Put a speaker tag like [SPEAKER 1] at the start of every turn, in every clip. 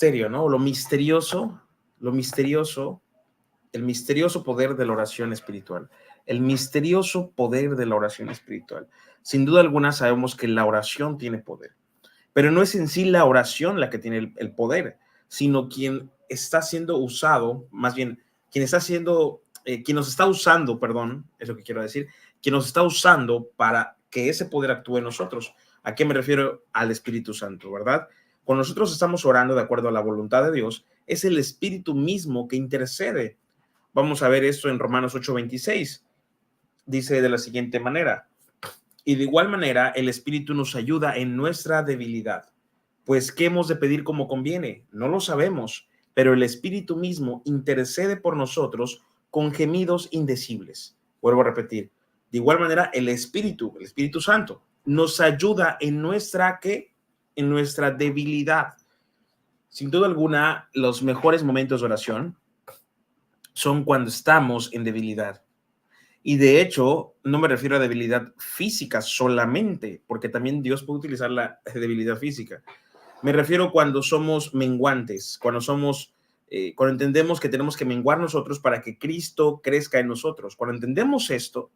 [SPEAKER 1] misterio, ¿no? Lo misterioso, el misterioso poder de la oración espiritual. El misterioso poder de la oración espiritual. Sin duda alguna sabemos que la oración tiene poder, pero no es en sí la oración la que tiene el poder, sino quien está siendo usado, más bien, quien nos está usando, perdón, es lo que quiero decir, quien nos está usando para que ese poder actúe en nosotros. ¿A qué me refiero? Al Espíritu Santo, ¿verdad? Cuando nosotros estamos orando de acuerdo a la voluntad de Dios, es el Espíritu mismo que intercede. Vamos a ver esto en Romanos 8:26. Dice de la siguiente manera: y de igual manera el Espíritu nos ayuda en nuestra debilidad. Pues, ¿qué hemos de pedir como conviene? No lo sabemos, pero el Espíritu mismo intercede por nosotros con gemidos indecibles. Vuelvo a repetir. De igual manera, el Espíritu Santo, nos ayuda en nuestra, ¿qué? En nuestra debilidad. Sin duda alguna, los mejores momentos de oración son cuando estamos en debilidad. Y de hecho, no me refiero a debilidad física solamente, porque también Dios puede utilizar la debilidad física. Me refiero cuando somos menguantes, cuando entendemos que tenemos que menguar nosotros para que Cristo crezca en nosotros. Cuando entendemos esto,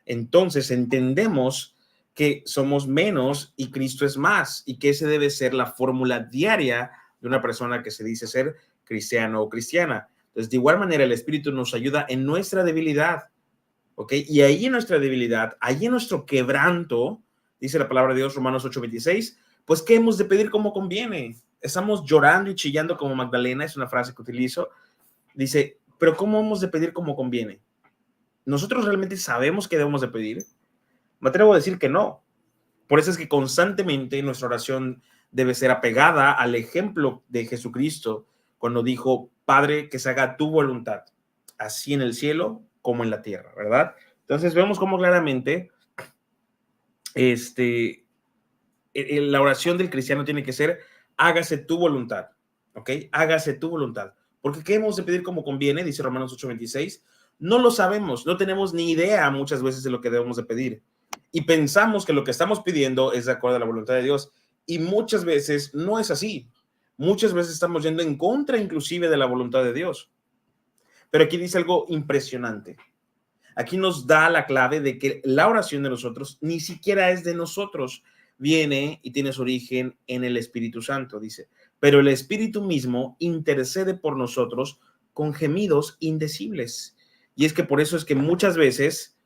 [SPEAKER 1] entonces entendemos que somos menos y Cristo es más, y que esa debe ser la fórmula diaria de una persona que se dice ser cristiano o cristiana. Entonces, de igual manera, el Espíritu nos ayuda en nuestra debilidad, ¿ok? Y ahí en nuestra debilidad, ahí en nuestro quebranto, dice la palabra de Dios, Romanos 8:26, pues, ¿qué hemos de pedir como conviene? Estamos llorando y chillando como Magdalena, es una frase que utilizo. Dice, pero ¿cómo hemos de pedir como conviene? ¿Nosotros realmente sabemos qué debemos de pedir? Me atrevo a decir que no. Por eso es que constantemente nuestra oración debe ser apegada al ejemplo de Jesucristo cuando dijo, Padre, que se haga tu voluntad, así en el cielo como en la tierra, ¿verdad? Entonces vemos cómo claramente la oración del cristiano tiene que ser, hágase tu voluntad, ¿ok? Hágase tu voluntad. Porque ¿qué hemos de pedir como conviene? Dice Romanos 8:26. No lo sabemos, no tenemos ni idea muchas veces de lo que debemos de pedir. Y pensamos que lo que estamos pidiendo es de acuerdo a la voluntad de Dios. Y muchas veces no es así. Muchas veces estamos yendo en contra inclusive de la voluntad de Dios. Pero aquí dice algo impresionante. Aquí nos da la clave de que la oración de nosotros ni siquiera es de nosotros, viene y tiene su origen en el Espíritu Santo, dice, pero el Espíritu mismo intercede por nosotros con gemidos indecibles. Y es que por eso es que muchas veces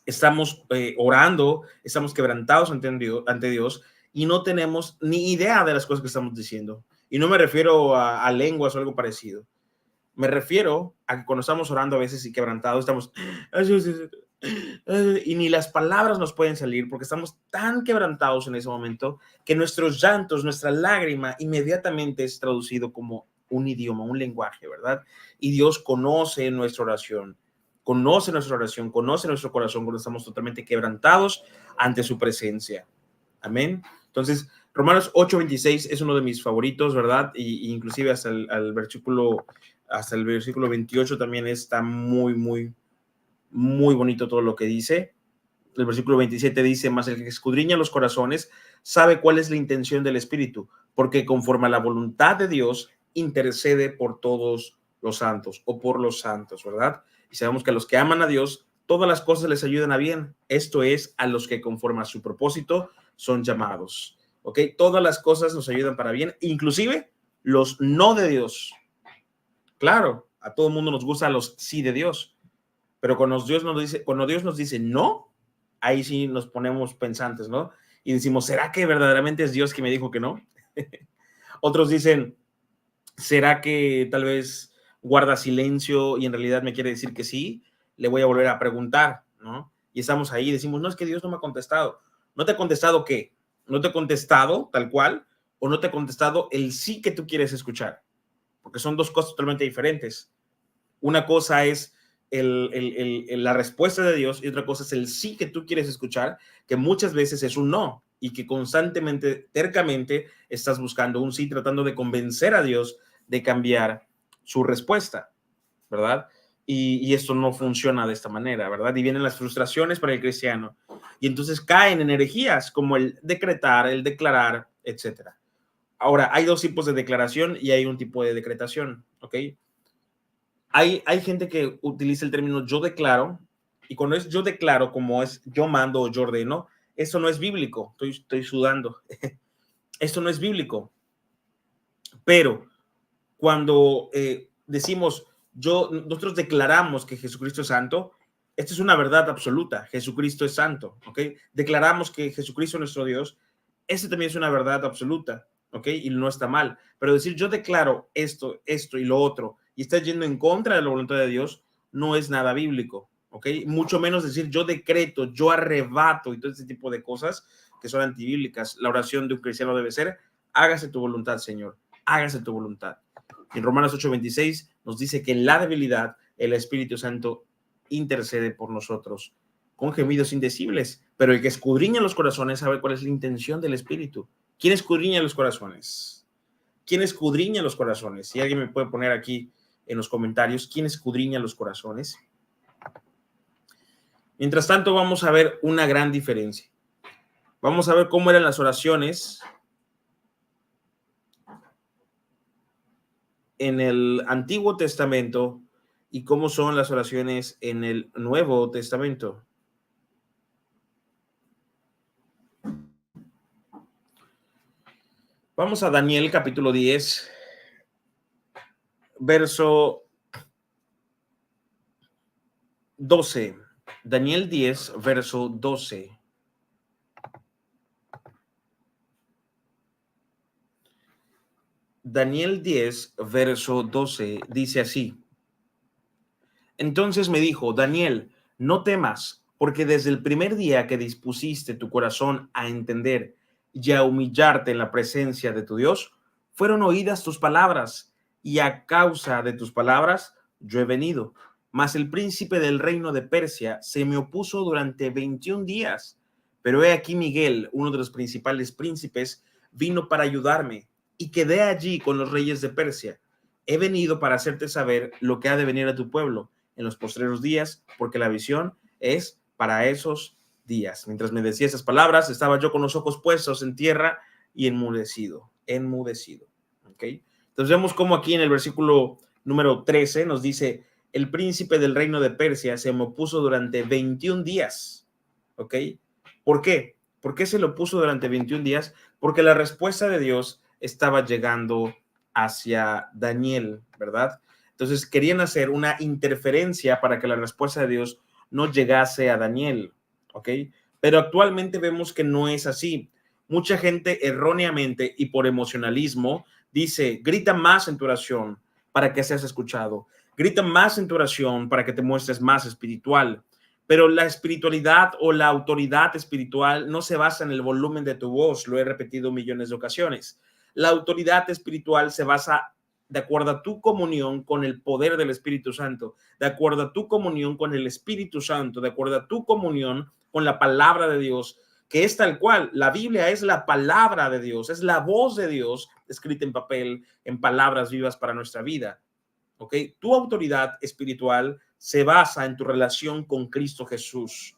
[SPEAKER 1] estamos orando, estamos quebrantados ante Dios y no tenemos ni idea de las cosas que estamos diciendo. Y no me refiero a lenguas o algo parecido. Me refiero a que cuando estamos orando a veces y quebrantados, estamos y ni las palabras nos pueden salir porque estamos tan quebrantados en ese momento que nuestros llantos, nuestra lágrima inmediatamente es traducido como un idioma, un lenguaje, ¿verdad? Y Dios conoce nuestra oración, conoce nuestro corazón cuando estamos totalmente quebrantados ante su presencia. Amén. Entonces, Romanos 8:26 es uno de mis favoritos, ¿verdad? Y inclusive hasta el versículo 28 también está muy, muy, muy bonito todo lo que dice. El versículo 27 dice, más el que escudriña los corazones sabe cuál es la intención del Espíritu, porque conforme a la voluntad de Dios intercede por todos los santos o por los santos, ¿verdad? Y sabemos que a los que aman a Dios, todas las cosas les ayudan a bien. Esto es, a los que conforme a su propósito son llamados, ¿ok? Todas las cosas nos ayudan para bien, inclusive los no de Dios. Claro, a todo el mundo nos gustan los sí de Dios, pero cuando Dios nos dice no, ahí sí nos ponemos pensantes, ¿no? Y decimos, ¿será que verdaderamente es Dios que me dijo que no? Otros dicen, ¿será que tal vez guarda silencio y en realidad me quiere decir que sí? Le voy a volver a preguntar, ¿no? Y estamos ahí y decimos, no, es que Dios no me ha contestado. ¿No te ha contestado qué? ¿No te ha contestado tal cual? ¿O no te ha contestado el sí que tú quieres escuchar? Porque son dos cosas totalmente diferentes. Una cosa es la respuesta de Dios y otra cosa es el sí que tú quieres escuchar, que muchas veces es un no y que constantemente, tercamente, estás buscando un sí, tratando de convencer a Dios de cambiar su respuesta, ¿verdad? Y esto no funciona de esta manera, ¿verdad? Y vienen las frustraciones para el cristiano y entonces caen en herejías como el decretar, el declarar, etcétera. Ahora, hay dos tipos de declaración y hay un tipo de decretación, ¿ok? Hay gente que utiliza el término yo declaro, y cuando es yo declaro, como es yo mando o yo ordeno, eso no es bíblico. Estoy sudando. Esto no es bíblico. Pero cuando decimos, nosotros declaramos que Jesucristo es santo, esto es una verdad absoluta. Jesucristo es santo, ¿ok? Declaramos que Jesucristo es nuestro Dios. Este también es una verdad absoluta, ¿ok? Y no está mal. Pero decir yo declaro esto y lo otro, y está yendo en contra de la voluntad de Dios, no es nada bíblico, ¿ok? Mucho menos decir yo decreto, yo arrebato y todo este tipo de cosas que son antibíblicas. La oración de un cristiano debe ser, hágase tu voluntad, Señor, hágase tu voluntad. En Romanos 8:26 nos dice que en la debilidad el Espíritu Santo intercede por nosotros con gemidos indecibles, pero el que escudriña los corazones sabe cuál es la intención del Espíritu. ¿Quién escudriña los corazones? ¿Quién escudriña los corazones? Si alguien me puede poner aquí en los comentarios, ¿quién escudriña los corazones? Mientras tanto, vamos a ver una gran diferencia. Vamos a ver cómo eran las oraciones en el Antiguo Testamento y cómo son las oraciones en el Nuevo Testamento. Vamos a Daniel capítulo 10, verso 12. Daniel 10, verso 12. Daniel 10, verso 12 dice así. Entonces me dijo, Daniel, no temas, porque desde el primer día que dispusiste tu corazón a entender y a humillarte en la presencia de tu Dios, fueron oídas tus palabras, y a causa de tus palabras yo he venido. Mas el príncipe del reino de Persia se me opuso durante 21 días. Pero he aquí Miguel, uno de los principales príncipes, vino para ayudarme, y quedé allí con los reyes de Persia. He venido para hacerte saber lo que ha de venir a tu pueblo en los postreros días, porque la visión es para esos días. Mientras me decía esas palabras, estaba yo con los ojos puestos en tierra y enmudecido. ¿Ok? Entonces vemos cómo aquí en el versículo número 13 nos dice, el príncipe del reino de Persia se me opuso durante 21 días. ¿Ok? ¿Por qué? ¿Por qué se lo opuso durante 21 días? Porque la respuesta de Dios estaba llegando hacia Daniel, ¿verdad? Entonces querían hacer una interferencia para que la respuesta de Dios no llegase a Daniel, ¿ok? Pero actualmente vemos que no es así. Mucha gente erróneamente y por emocionalismo dice, grita más en tu oración para que seas escuchado. Grita más en tu oración para que te muestres más espiritual. Pero la espiritualidad o la autoridad espiritual no se basa en el volumen de tu voz, lo he repetido millones de ocasiones. La autoridad espiritual se basa de acuerdo a tu comunión con el poder del Espíritu Santo, de acuerdo a tu comunión con el Espíritu Santo, de acuerdo a tu comunión con la palabra de Dios, que es tal cual. La Biblia es la palabra de Dios, es la voz de Dios escrita en papel, en palabras vivas para nuestra vida. ¿Ok? Tu autoridad espiritual se basa en tu relación con Cristo Jesús,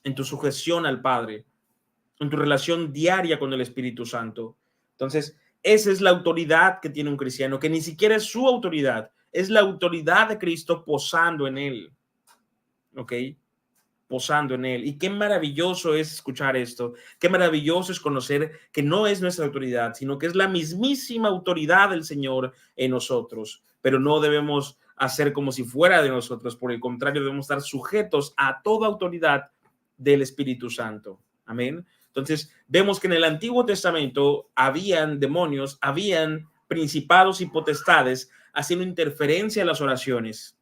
[SPEAKER 1] en tu sujeción al Padre, en tu relación diaria con el Espíritu Santo. Entonces, esa es la autoridad que tiene un cristiano, que ni siquiera es su autoridad, es la autoridad de Cristo posando en él. ¿Ok? Posando en él. Y qué maravilloso es escuchar esto, qué maravilloso es conocer que no es nuestra autoridad, sino que es la mismísima autoridad del Señor en nosotros. Pero no debemos hacer como si fuera de nosotros, por el contrario, debemos estar sujetos a toda autoridad del Espíritu Santo. Amén. Entonces, vemos que en el Antiguo Testamento habían demonios, habían principados y potestades haciendo interferencia en las oraciones.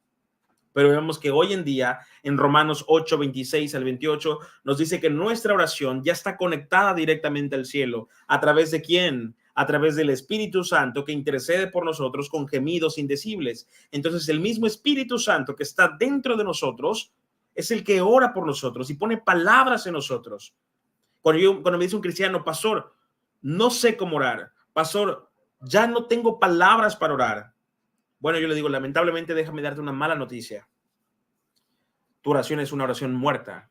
[SPEAKER 1] Pero vemos que hoy en día, en Romanos 8, 26 al 28, nos dice que nuestra oración ya está conectada directamente al cielo. ¿A través de quién? A través del Espíritu Santo que intercede por nosotros con gemidos indecibles. Entonces, el mismo Espíritu Santo que está dentro de nosotros es el que ora por nosotros y pone palabras en nosotros. Cuando me dice un cristiano, pastor, no sé cómo orar. Pastor, ya no tengo palabras para orar. Bueno, yo le digo, lamentablemente, déjame darte una mala noticia. Tu oración es una oración muerta.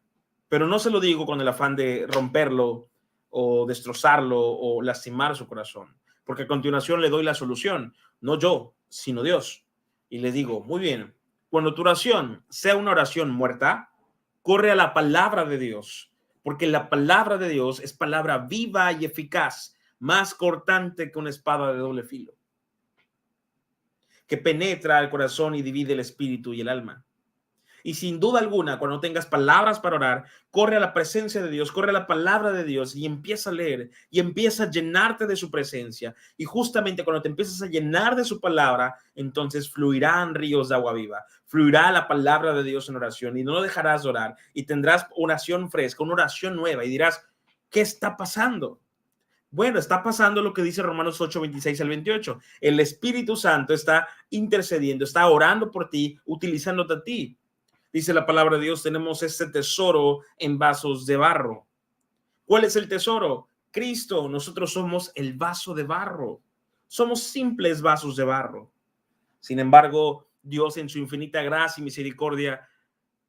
[SPEAKER 1] Pero no se lo digo con el afán de romperlo o destrozarlo o lastimar su corazón, porque a continuación le doy la solución, no yo, sino Dios. Y le digo, muy bien, cuando tu oración sea una oración muerta, corre a la palabra de Dios, porque la palabra de Dios es palabra viva y eficaz, más cortante que una espada de doble filo, que penetra el corazón y divide el espíritu y el alma. Y sin duda alguna, cuando tengas palabras para orar, corre a la presencia de Dios, corre a la palabra de Dios y empieza a leer y empieza a llenarte de su presencia. Y justamente cuando te empiezas a llenar de su palabra, entonces fluirán ríos de agua viva, fluirá la palabra de Dios en oración y no dejarás de orar y tendrás oración fresca, una oración nueva y dirás, ¿qué está pasando? Bueno, está pasando lo que dice Romanos 8, 26 al 28. El Espíritu Santo está intercediendo, está orando por ti, utilizándote a ti. Dice la palabra de Dios, tenemos este tesoro en vasos de barro. ¿Cuál es el tesoro? Cristo. Nosotros somos el vaso de barro. Somos simples vasos de barro. Sin embargo, Dios en su infinita gracia y misericordia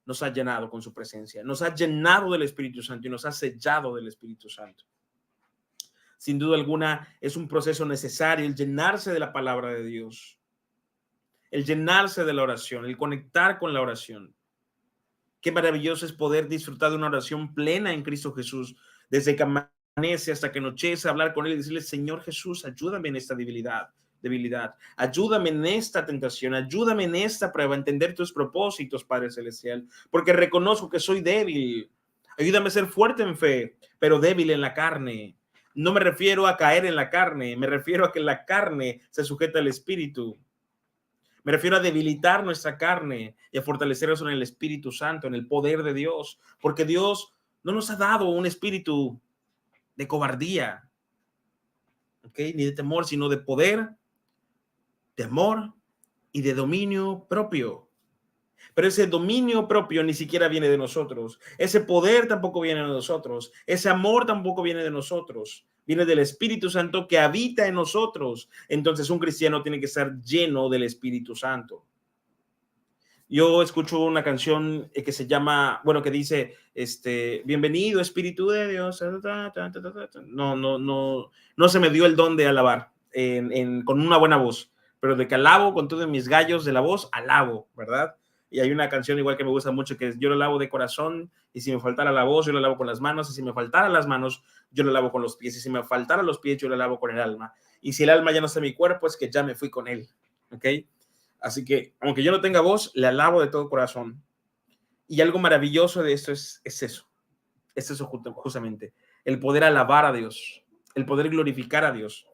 [SPEAKER 1] nos ha llenado con su presencia. Nos ha llenado del Espíritu Santo y nos ha sellado del Espíritu Santo. Sin duda alguna, es un proceso necesario el llenarse de la palabra de Dios, el llenarse de la oración, el conectar con la oración. Qué maravilloso es poder disfrutar de una oración plena en Cristo Jesús, desde que amanece hasta que anochece, hablar con Él y decirle, Señor Jesús, ayúdame en esta debilidad, ayúdame en esta tentación, ayúdame en esta prueba, a entender tus propósitos, Padre Celestial, porque reconozco que soy débil. Ayúdame a ser fuerte en fe, pero débil en la carne. No me refiero a caer en la carne, me refiero a que la carne se sujeta al Espíritu. Me refiero a debilitar nuestra carne y a fortalecer eso en el Espíritu Santo, en el poder de Dios, porque Dios no nos ha dado un espíritu de cobardía, ¿okay? Ni de temor, sino de poder, de amor y de dominio propio. Pero ese dominio propio ni siquiera viene de nosotros. Ese poder tampoco viene de nosotros. Ese amor tampoco viene de nosotros. Viene del Espíritu Santo que habita en nosotros. Entonces un cristiano tiene que estar lleno del Espíritu Santo. Yo escucho una canción que se llama, bueno, que dice, bienvenido Espíritu de Dios. No se me dio el don de alabar con una buena voz, pero de que alabo con todos mis gallos de la voz, alabo, ¿verdad? Y hay una canción igual que me gusta mucho, que es yo lo alabo de corazón, y si me faltara la voz, yo lo alabo con las manos, y si me faltara las manos, yo lo alabo con los pies, y si me faltara los pies, yo lo alabo con el alma. Y si el alma ya no está en mi cuerpo, es que ya me fui con él, ¿ok? Así que, aunque yo no tenga voz, le alabo de todo corazón. Y algo maravilloso de esto es eso. Es eso justamente. El poder alabar a Dios. El poder glorificar a Dios.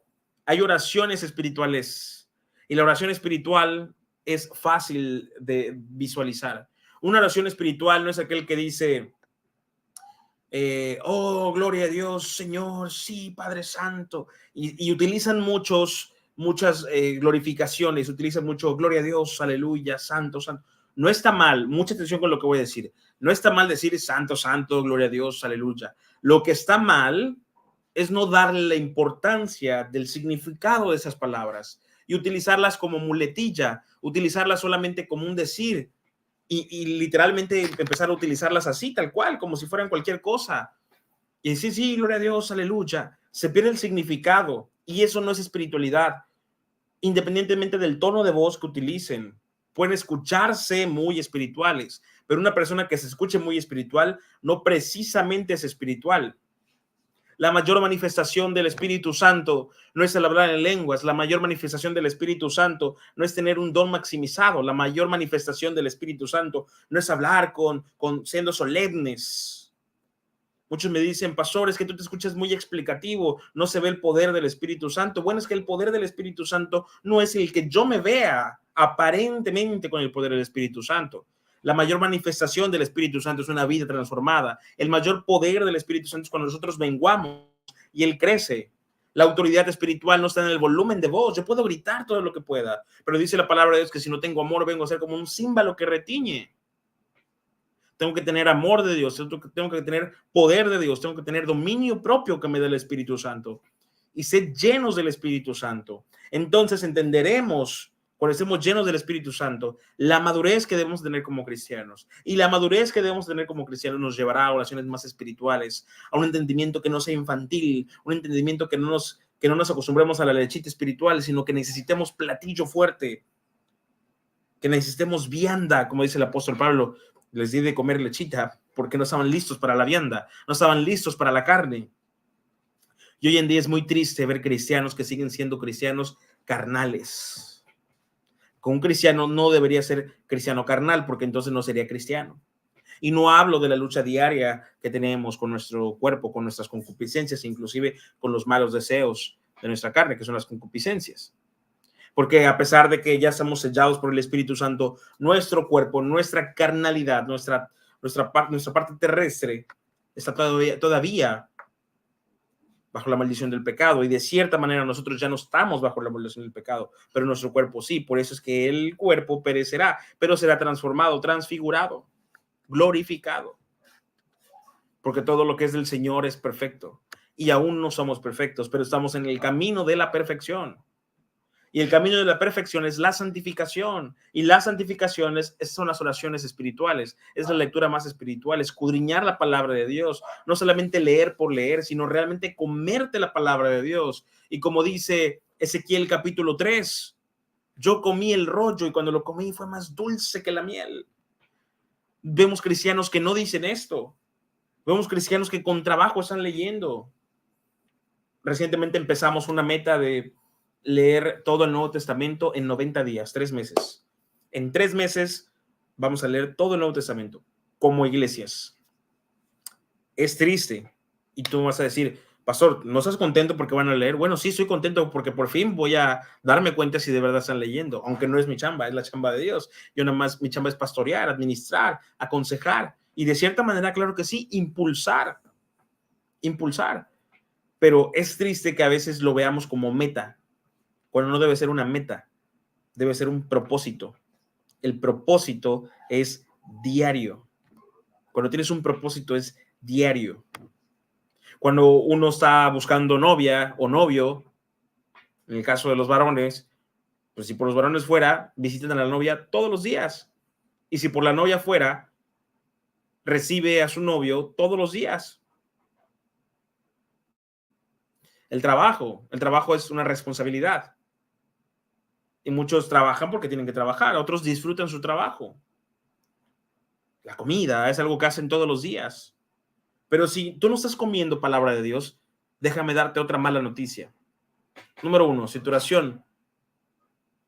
[SPEAKER 1] Hay oraciones espirituales. Y la oración espiritual es fácil de visualizar. Una oración espiritual no es aquel que dice, oh, gloria a Dios, Señor, sí, Padre Santo. Y utilizan muchas glorificaciones, utilizan mucho, gloria a Dios, aleluya, santo, santo. No está mal, mucha atención con lo que voy a decir. No está mal decir santo, santo, gloria a Dios, aleluya. Lo que está mal es no darle la importancia del significado de esas palabras y utilizarlas como muletilla, utilizarlas solamente como un decir y literalmente empezar a utilizarlas así, tal cual, como si fueran cualquier cosa. Y decir, sí, gloria a Dios, aleluya. Se pierde el significado y eso no es espiritualidad. Independientemente del tono de voz que utilicen, pueden escucharse muy espirituales, pero una persona que se escuche muy espiritual no precisamente es espiritual. La mayor manifestación del Espíritu Santo no es el hablar en lenguas. La mayor manifestación del Espíritu Santo no es tener un don maximizado. La mayor manifestación del Espíritu Santo no es hablar siendo solemnes. Muchos me dicen, pastor, es que tú te escuchas muy explicativo, no se ve el poder del Espíritu Santo. Bueno, es que el poder del Espíritu Santo no es el que yo me vea aparentemente con el poder del Espíritu Santo. La mayor manifestación del Espíritu Santo es una vida transformada. El mayor poder del Espíritu Santo es cuando nosotros menguamos y Él crece. La autoridad espiritual no está en el volumen de voz. Yo puedo gritar todo lo que pueda, pero dice la palabra de Dios que si no tengo amor, vengo a ser como un címbalo que retiñe. Tengo que tener amor de Dios, tengo que tener poder de Dios, tengo que tener dominio propio que me dé el Espíritu Santo y ser llenos del Espíritu Santo. Entonces entenderemos cuando estemos llenos del Espíritu Santo, la madurez que debemos tener como cristianos. Y la madurez que debemos tener como cristianos nos llevará a oraciones más espirituales, a un entendimiento que no sea infantil, un entendimiento que no nos acostumbremos a la lechita espiritual, sino que necesitemos platillo fuerte, que necesitemos vianda, como dice el apóstol Pablo. Les di de comer lechita porque no estaban listos para la vianda, no estaban listos para la carne. Y hoy en día es muy triste ver cristianos que siguen siendo cristianos carnales. Con un cristiano no debería ser cristiano carnal, porque entonces no sería cristiano. Y no hablo de la lucha diaria que tenemos con nuestro cuerpo, con nuestras concupiscencias, inclusive con los malos deseos de nuestra carne, que son las concupiscencias. Porque a pesar de que ya estamos sellados por el Espíritu Santo, nuestro cuerpo, nuestra carnalidad, nuestra parte terrestre está todavía bajo la maldición del pecado, y de cierta manera nosotros ya no estamos bajo la maldición del pecado, pero nuestro cuerpo sí. Por eso es que el cuerpo perecerá, pero será transformado, transfigurado, glorificado, porque todo lo que es del Señor es perfecto, y aún no somos perfectos, pero estamos en el camino de la perfección. Y el camino de la perfección es la santificación. Y las santificaciones son las oraciones espirituales. Es la lectura más espiritual, escudriñar la palabra de Dios. No solamente leer por leer, sino realmente comerte la palabra de Dios. Y como dice Ezequiel capítulo 3, yo comí el rollo y cuando lo comí fue más dulce que la miel. Vemos cristianos que no dicen esto. Vemos cristianos que con trabajo están leyendo. Recientemente empezamos una meta de leer todo el Nuevo Testamento en 90 días, 3 meses. En 3 meses vamos a leer todo el Nuevo Testamento como iglesias. Es triste. Y tú vas a decir, pastor, ¿no estás contento porque van a leer? Bueno, sí, estoy contento porque por fin voy a darme cuenta si de verdad están leyendo, aunque no es mi chamba, es la chamba de Dios. Yo nada más, mi chamba es pastorear, administrar, aconsejar y de cierta manera, claro que sí, impulsar. Pero es triste que a veces lo veamos como meta, cuando no debe ser una meta, debe ser un propósito. El propósito es diario. Cuando tienes un propósito es diario. Cuando uno está buscando novia o novio, en el caso de los varones, pues si por los varones fuera, visitan a la novia todos los días. Y si por la novia fuera, recibe a su novio todos los días. El trabajo es una responsabilidad. Y muchos trabajan porque tienen que trabajar, otros disfrutan su trabajo. La comida es algo que hacen todos los días. Pero si tú no estás comiendo palabra de Dios, déjame darte otra mala noticia. Número 1, si tu oración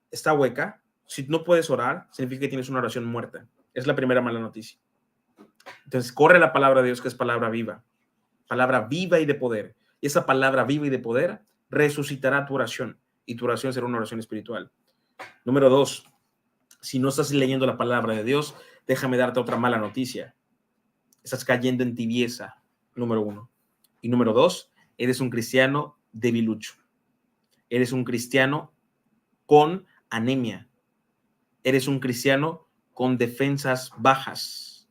[SPEAKER 1] está hueca, si no puedes orar, significa que tienes una oración muerta. Es la primera mala noticia. Entonces, corre la palabra de Dios, que es palabra viva y de poder. Y esa palabra viva y de poder resucitará tu oración, y tu oración será una oración espiritual. Número 2, si no estás leyendo la palabra de Dios, déjame darte otra mala noticia. Estás cayendo en tibieza, número 1. Y número 2, eres un cristiano debilucho. Eres un cristiano con anemia. Eres un cristiano con defensas bajas.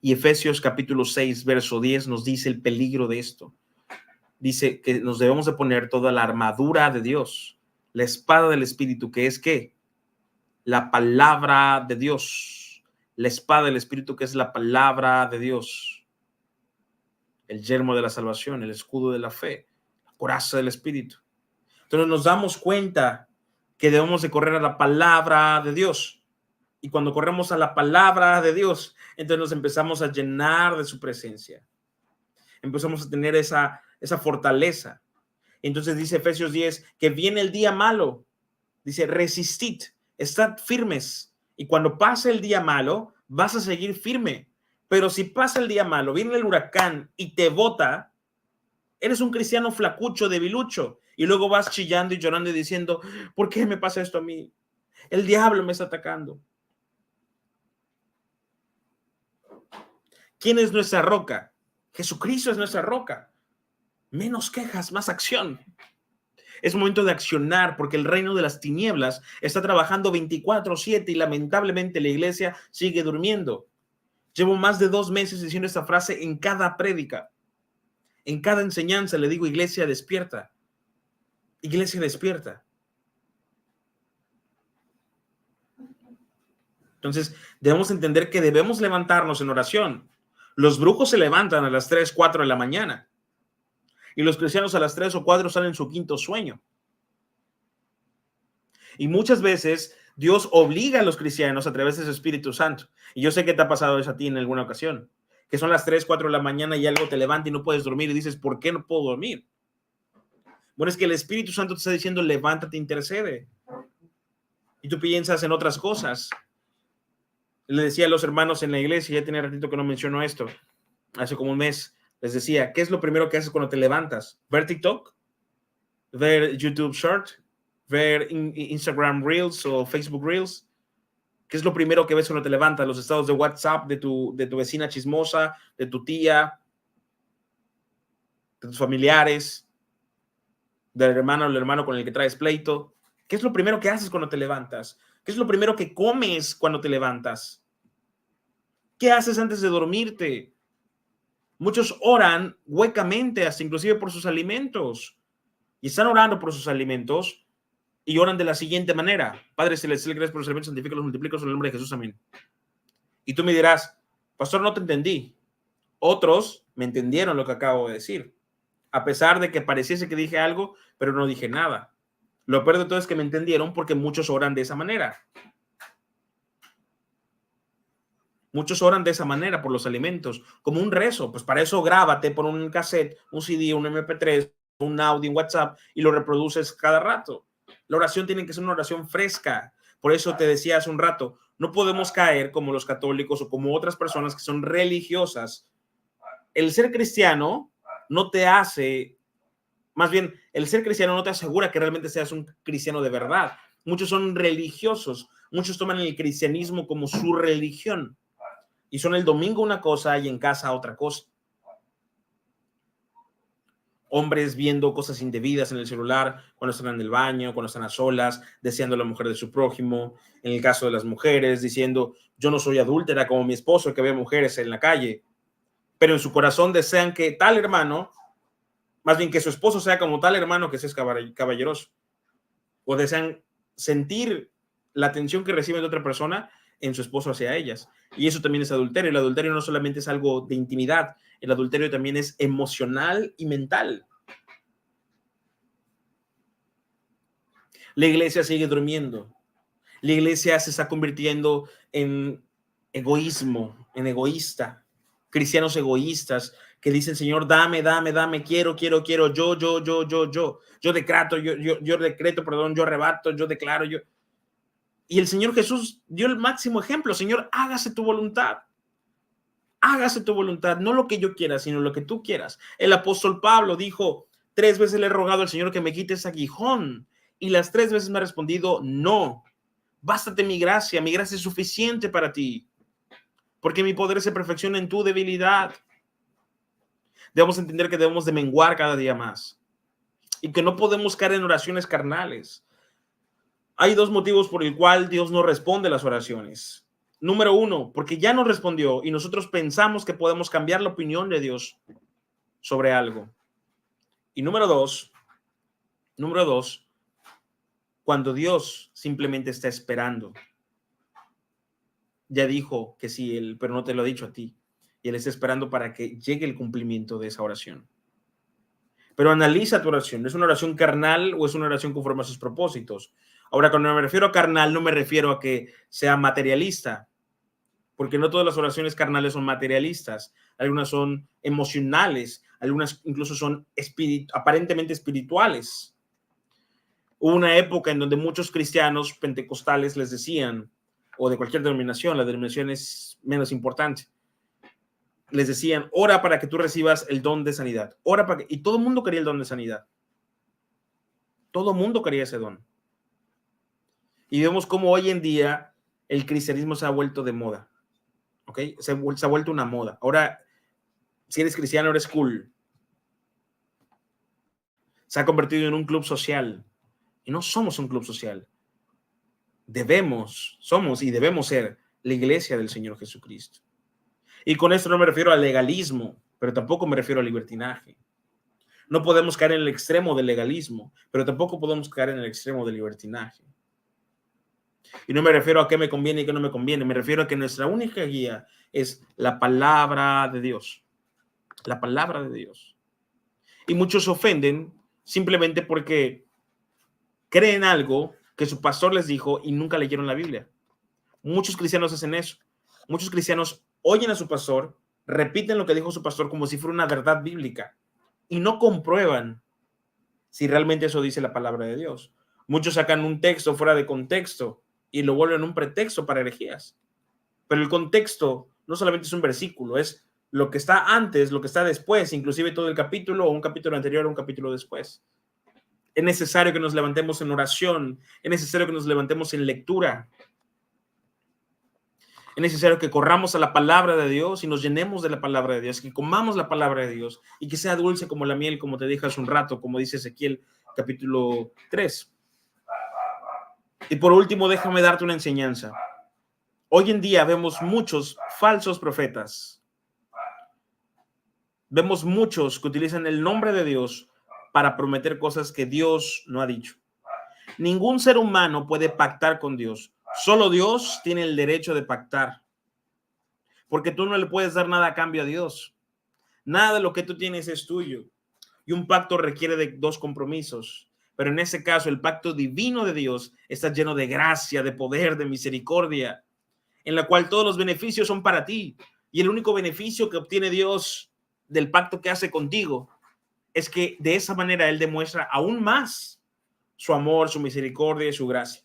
[SPEAKER 1] Y Efesios capítulo 6, verso 10 nos dice el peligro de esto. Dice que nos debemos de poner toda la armadura de Dios, la espada del Espíritu, que es ¿qué? La palabra de Dios. La espada del Espíritu, que es la palabra de Dios. El yelmo de la salvación, el escudo de la fe, la coraza del Espíritu. Entonces nos damos cuenta que debemos de correr a la palabra de Dios. Y cuando corremos a la palabra de Dios, entonces nos empezamos a llenar de su presencia. Empezamos a tener esa fortaleza. Entonces dice Efesios 10 que viene el día malo. Dice, resistid, estad firmes. Y cuando pase el día malo, vas a seguir firme. Pero si pasa el día malo, viene el huracán y te bota, eres un cristiano flacucho, debilucho. Y luego vas chillando y llorando y diciendo, ¿por qué me pasa esto a mí? El diablo me está atacando. ¿Quién es nuestra roca? Jesucristo es nuestra roca. Menos quejas, más acción. Es momento de accionar porque el reino de las tinieblas está trabajando 24/7 y lamentablemente la iglesia sigue durmiendo. Llevo más de 2 meses diciendo esta frase en cada prédica. En cada enseñanza le digo, iglesia despierta. Iglesia despierta. Entonces, debemos entender que debemos levantarnos en oración. Los brujos se levantan a las 3, 4 de la mañana y los cristianos a las 3 o 4 salen en su quinto sueño. Y muchas veces Dios obliga a los cristianos a través de su Espíritu Santo. Y yo sé que te ha pasado eso a ti en alguna ocasión, que son las 3, 4 de la mañana y algo te levanta y no puedes dormir y dices, ¿por qué no puedo dormir? Bueno, es que el Espíritu Santo te está diciendo, levántate, intercede. Y tú piensas en otras cosas. Le decía a los hermanos en la iglesia, ya tenía ratito que no menciono esto, hace como un mes, les decía, ¿qué es lo primero que haces cuando te levantas? ¿Ver TikTok? ¿Ver YouTube Short? ¿Ver Instagram Reels o Facebook Reels? ¿Qué es lo primero que ves cuando te levantas? Los estados de WhatsApp de tu vecina chismosa, de tu tía, de tus familiares, del hermano o el hermano con el que traes pleito. ¿Qué es lo primero que haces cuando te levantas? ¿Qué es lo primero que comes cuando te levantas? ¿Qué haces antes de dormirte? Muchos oran huecamente, hasta inclusive por sus alimentos. Y están orando por sus alimentos y oran de la siguiente manera. Padre celestial, gracias por los alimentos, santifícalos, multiplícalos en el nombre de Jesús, amén. Y tú me dirás, pastor, no te entendí. Otros me entendieron lo que acabo de decir. A pesar de que pareciese que dije algo, pero no dije nada. Lo peor de todo es que me entendieron porque muchos oran de esa manera. Muchos oran de esa manera por los alimentos, como un rezo. Pues para eso grábate, pon un cassette, un CD, un MP3, un audio en WhatsApp y lo reproduces cada rato. La oración tiene que ser una oración fresca. Por eso te decía hace un rato, no podemos caer como los católicos o como otras personas que son religiosas. El ser cristiano no te hace, más bien, el ser cristiano no te asegura que realmente seas un cristiano de verdad. Muchos son religiosos, muchos toman el cristianismo como su religión. Y son el domingo una cosa y en casa otra cosa. Hombres viendo cosas indebidas en el celular cuando están en el baño, cuando están a solas, deseando a la mujer de su prójimo. En el caso de las mujeres, diciendo, yo no soy adúltera como mi esposo que ve mujeres en la calle. Pero en su corazón desean que tal hermano, más bien que su esposo sea como tal hermano que es caballeroso. O desean sentir la atención que reciben de otra persona en su esposo hacia ellas. Y eso también es adulterio. El adulterio no solamente es algo de intimidad, el adulterio también es emocional y mental. La iglesia sigue durmiendo. La iglesia se está convirtiendo en egoísmo, en egoísta. Cristianos egoístas que dicen, Señor, dame, dame, dame, quiero, quiero, quiero, yo decreto, yo arrebato, yo declaro, yo. Y el Señor Jesús dio el máximo ejemplo. Señor, hágase tu voluntad. Hágase tu voluntad, no lo que yo quiera, sino lo que tú quieras. El apóstol Pablo dijo, 3 veces le he rogado al Señor que me quite ese aguijón. Y las 3 veces me ha respondido, no. Bástate mi gracia es suficiente para ti. Porque mi poder se perfecciona en tu debilidad. Debemos entender que debemos de menguar cada día más. Y que no podemos caer en oraciones carnales. Hay 2 motivos por el cual Dios no responde las oraciones. Número 1, porque ya nos respondió y nosotros pensamos que podemos cambiar la opinión de Dios sobre algo. Y número dos, cuando Dios simplemente está esperando. Ya dijo que sí, pero no te lo ha dicho a ti. Y Él está esperando para que llegue el cumplimiento de esa oración. Pero analiza tu oración. ¿Es una oración carnal o es una oración conforme a sus propósitos? Ahora, cuando me refiero a carnal, no me refiero a que sea materialista, porque no todas las oraciones carnales son materialistas. Algunas son emocionales, algunas incluso son aparentemente espirituales. Hubo una época en donde muchos cristianos pentecostales les decían, o de cualquier denominación, la denominación es menos importante, les decían, ora para que tú recibas el don de sanidad. Ora para que... Y todo el mundo quería el don de sanidad. Todo el mundo quería ese don. Y vemos cómo hoy en día el cristianismo se ha vuelto de moda. ¿Ok? Se ha vuelto una moda. Ahora, si eres cristiano, eres cool. Se ha convertido en un club social. Y no somos un club social. Somos y debemos ser la iglesia del Señor Jesucristo. Y con esto no me refiero al legalismo, pero tampoco me refiero al libertinaje. No podemos caer en el extremo del legalismo, pero tampoco podemos caer en el extremo del libertinaje. Y no me refiero a qué me conviene y qué no me conviene, me refiero a que nuestra única guía es la palabra de Dios. La palabra de Dios. Y muchos se ofenden simplemente porque creen algo que su pastor les dijo y nunca leyeron la Biblia. Muchos cristianos hacen eso. Muchos cristianos oyen a su pastor, repiten lo que dijo su pastor como si fuera una verdad bíblica y no comprueban si realmente eso dice la palabra de Dios. Muchos sacan un texto fuera de contexto y lo vuelven un pretexto para herejías. Pero el contexto no solamente es un versículo, es lo que está antes, lo que está después, inclusive todo el capítulo o un capítulo anterior o un capítulo después. Es necesario que nos levantemos en oración, es necesario que nos levantemos en lectura. Es necesario que corramos a la palabra de Dios y nos llenemos de la palabra de Dios, que comamos la palabra de Dios y que sea dulce como la miel, como te dije hace un rato, como dice Ezequiel capítulo 3. Y por último, déjame darte una enseñanza. Hoy en día vemos muchos falsos profetas. Vemos muchos que utilizan el nombre de Dios para prometer cosas que Dios no ha dicho. Ningún ser humano puede pactar con Dios. Solo Dios tiene el derecho de pactar. Porque tú no le puedes dar nada a cambio a Dios. Nada de lo que tú tienes es tuyo. Y un pacto requiere de dos compromisos. Pero en ese caso, el pacto divino de Dios está lleno de gracia, de poder, de misericordia, en la cual todos los beneficios son para ti. Y el único beneficio que obtiene Dios del pacto que hace contigo es que de esa manera Él demuestra aún más su amor, su misericordia y su gracia.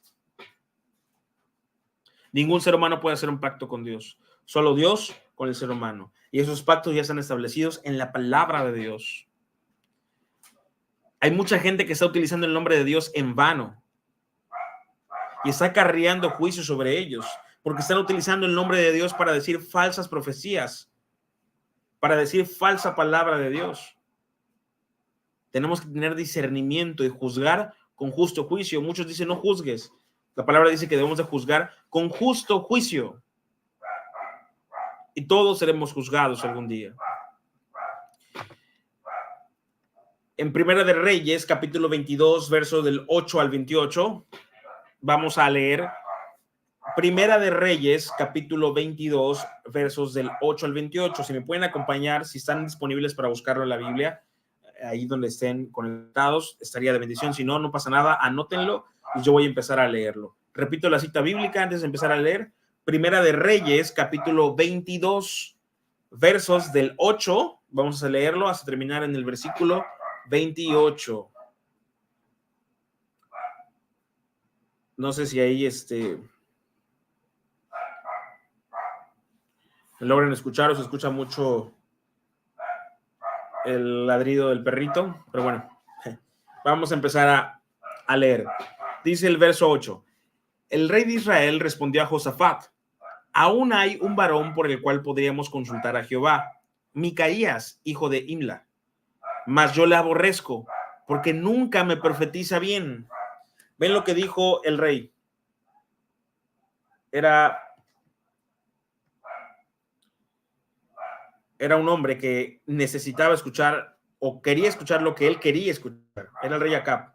[SPEAKER 1] Ningún ser humano puede hacer un pacto con Dios. Solo Dios con el ser humano. Y esos pactos ya están establecidos en la palabra de Dios. Hay mucha gente que está utilizando el nombre de Dios en vano y está acarreando juicio sobre ellos porque están utilizando el nombre de Dios para decir falsas profecías, para decir falsa palabra de Dios. Tenemos que tener discernimiento y juzgar con justo juicio. Muchos dicen no juzgues. La palabra dice que debemos de juzgar con justo juicio. Y todos seremos juzgados algún día. En Primera de Reyes, capítulo 22, versos del 8 al 28, vamos a leer Primera de Reyes, capítulo 22, versos del 8 al 28. Si me pueden acompañar, si están disponibles para buscarlo en la Biblia, ahí donde estén conectados, estaría de bendición. Si no, no pasa nada, anótenlo y yo voy a empezar a leerlo. Repito la cita bíblica antes de empezar a leer. Primera de Reyes, capítulo 22, versos del 8. Vamos a leerlo hasta terminar en el versículo 28. No sé si ahí logran escuchar o se escucha mucho el ladrido del perrito, pero bueno, vamos a empezar a leer. Dice el verso 8. El rey de Israel respondió a Josafat: aún hay un varón por el cual podríamos consultar a Jehová, Micaías, hijo de Imla, mas yo le aborrezco porque nunca me profetiza bien. ¿Ven lo que dijo el rey? Era un hombre que necesitaba escuchar o quería escuchar lo que él quería escuchar. Era el rey Acab.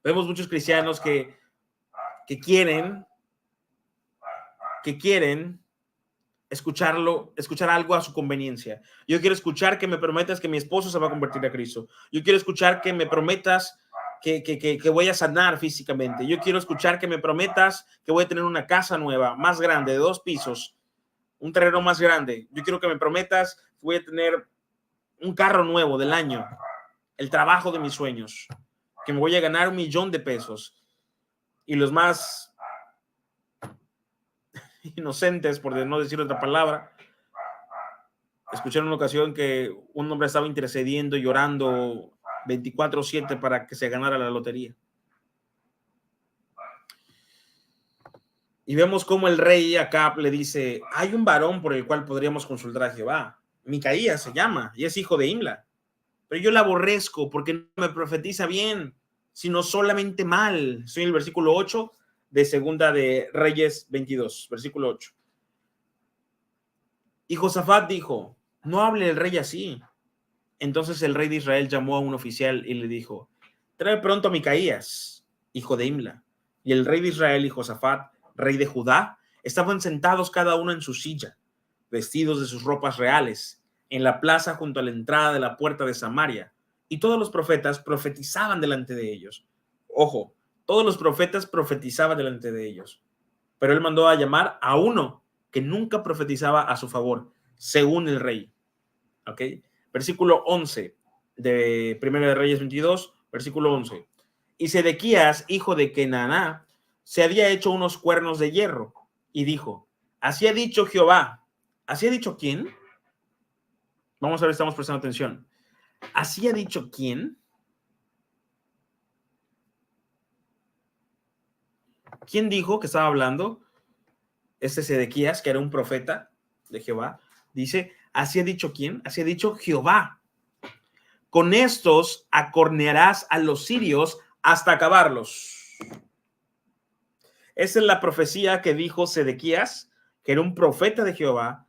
[SPEAKER 1] Vemos muchos cristianos que quieren escuchar algo a su conveniencia. Yo quiero escuchar que me prometas que mi esposo se va a convertir a Cristo. Yo quiero escuchar que me prometas que voy a sanar físicamente. Yo quiero escuchar que me prometas que voy a tener una casa nueva, más grande, de 2 pisos, un terreno más grande. Yo quiero que me prometas que voy a tener un carro nuevo del año, el trabajo de mis sueños, que me voy a ganar $1,000,000 de pesos. Y los más inocentes, por no decir otra palabra, escuché en una ocasión que un hombre estaba intercediendo, llorando 24/7 para que se ganara la lotería. Y vemos cómo el rey Acab le dice: hay un varón por el cual podríamos consultar a Jehová, Micaías se llama, y es hijo de Imla, pero yo la aborrezco porque no me profetiza bien, sino solamente mal. Estoy en el versículo 8 de Segunda de Reyes 22, versículo 8. Y Josafat dijo: no hable el rey así. Entonces el rey de Israel llamó a un oficial y le dijo: trae pronto a Micaías, hijo de Imla. y el rey de Israel y Josafat, rey de Judá, estaban sentados cada uno en su silla, vestidos de sus ropas reales, en la plaza junto a la entrada de la puerta de Samaria, y todos los profetas profetizaban delante de ellos. Ojo, todos los profetas profetizaban delante de ellos, pero él mandó a llamar a uno que nunca profetizaba a su favor, según el rey. ¿Ok? Versículo 11 de 1 de Reyes 22, versículo 11. Y Sedequías, hijo de Kenaná, se había hecho unos cuernos de hierro y dijo, así ha dicho Jehová. ¿Así ha dicho quién? Vamos a ver, estamos prestando atención. ¿Así ha dicho quién? ¿Quién dijo que estaba hablando? Este Sedequías, que era un profeta de Jehová, dice, ¿así ha dicho quién? Así ha dicho Jehová. Con estos acornearás a los sirios hasta acabarlos. Esa es la profecía que dijo Sedequías, que era un profeta de Jehová,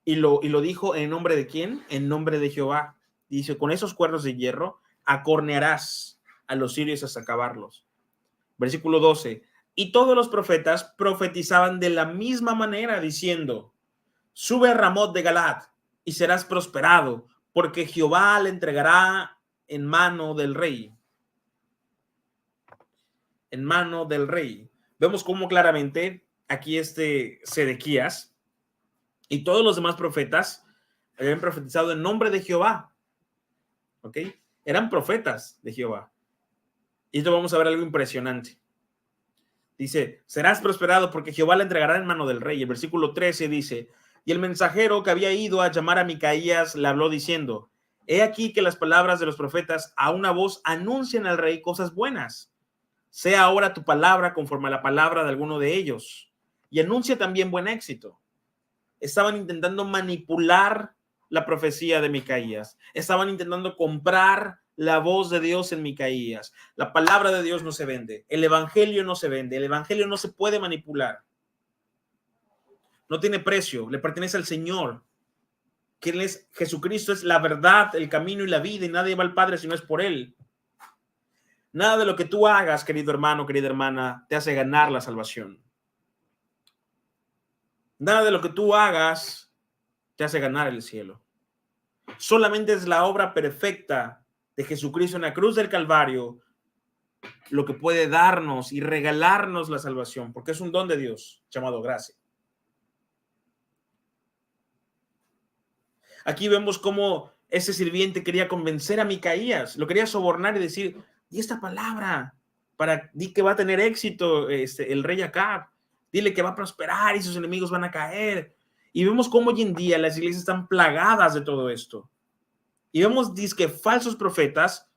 [SPEAKER 1] y lo dijo en nombre de ¿quién? En nombre de Jehová. Dice, con esos cuernos de hierro acornearás a los sirios hasta acabarlos. Versículo 12. Y todos los profetas profetizaban de la misma manera, diciendo, sube a Ramot de Galad y serás prosperado, porque Jehová le entregará en mano del rey. En mano del rey. Vemos cómo claramente aquí Sedequías y todos los demás profetas habían profetizado en nombre de Jehová. ¿Ok? Eran profetas de Jehová. Y esto vamos a ver algo impresionante. Dice, serás prosperado porque Jehová le entregará en mano del rey. El versículo 13 dice, y el mensajero que había ido a llamar a Micaías le habló diciendo, he aquí que las palabras de los profetas a una voz anuncian al rey cosas buenas. Sea ahora tu palabra conforme a la palabra de alguno de ellos. Y anuncia también buen éxito. Estaban intentando manipular la profecía de Micaías. Estaban intentando comprar la voz de Dios en Micaías. La palabra de Dios no se vende. El evangelio no se vende. El evangelio no se puede manipular. No tiene precio. Le pertenece al Señor. ¿Quién es? Jesucristo es la verdad, el camino y la vida, y nadie va al Padre si no es por Él. Nada de lo que tú hagas, querido hermano, querida hermana, te hace ganar la salvación. Nada de lo que tú hagas te hace ganar el cielo. Solamente es la obra perfecta de Jesucristo en la cruz del Calvario lo que puede darnos y regalarnos la salvación, porque es un don de Dios llamado gracia. Aquí vemos cómo ese sirviente quería convencer a Micaías, lo quería sobornar y decir, di esta palabra, di que va a tener éxito el rey Acab, dile que va a prosperar y sus enemigos van a caer. Y vemos cómo hoy en día las iglesias están plagadas de todo esto. Y vemos disque falsos profetas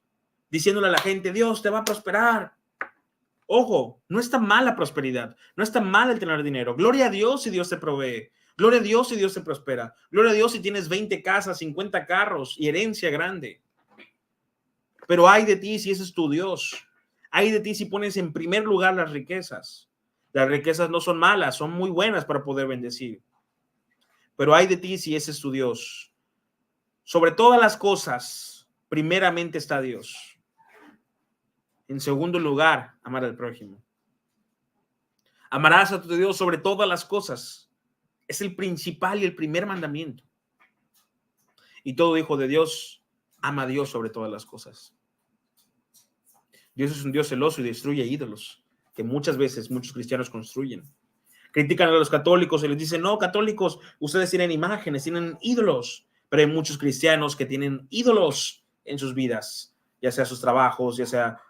[SPEAKER 1] diciéndole a la gente, Dios te va a prosperar. Ojo, no está mal la prosperidad, no está mal el tener dinero. Gloria a Dios si Dios te provee. Gloria a Dios si Dios te prospera. Gloria a Dios si tienes 20 casas, 50 carros y herencia grande. Pero hay de ti si ese es tu Dios. Hay de ti si pones en primer lugar las riquezas. Las riquezas no son malas, son muy buenas para poder bendecir. Pero hay de ti si ese es tu Dios. Sobre todas las cosas, primeramente está Dios. En segundo lugar, amar al prójimo. Amarás a tu Dios sobre todas las cosas. Es el principal y el primer mandamiento. Y todo hijo de Dios ama a Dios sobre todas las cosas. Dios es un Dios celoso y destruye ídolos, que muchas veces muchos cristianos construyen. Critican a los católicos y les dicen, no, católicos, ustedes tienen imágenes, tienen ídolos. Pero hay muchos cristianos que tienen ídolos en sus vidas, ya sea sus trabajos, ya sea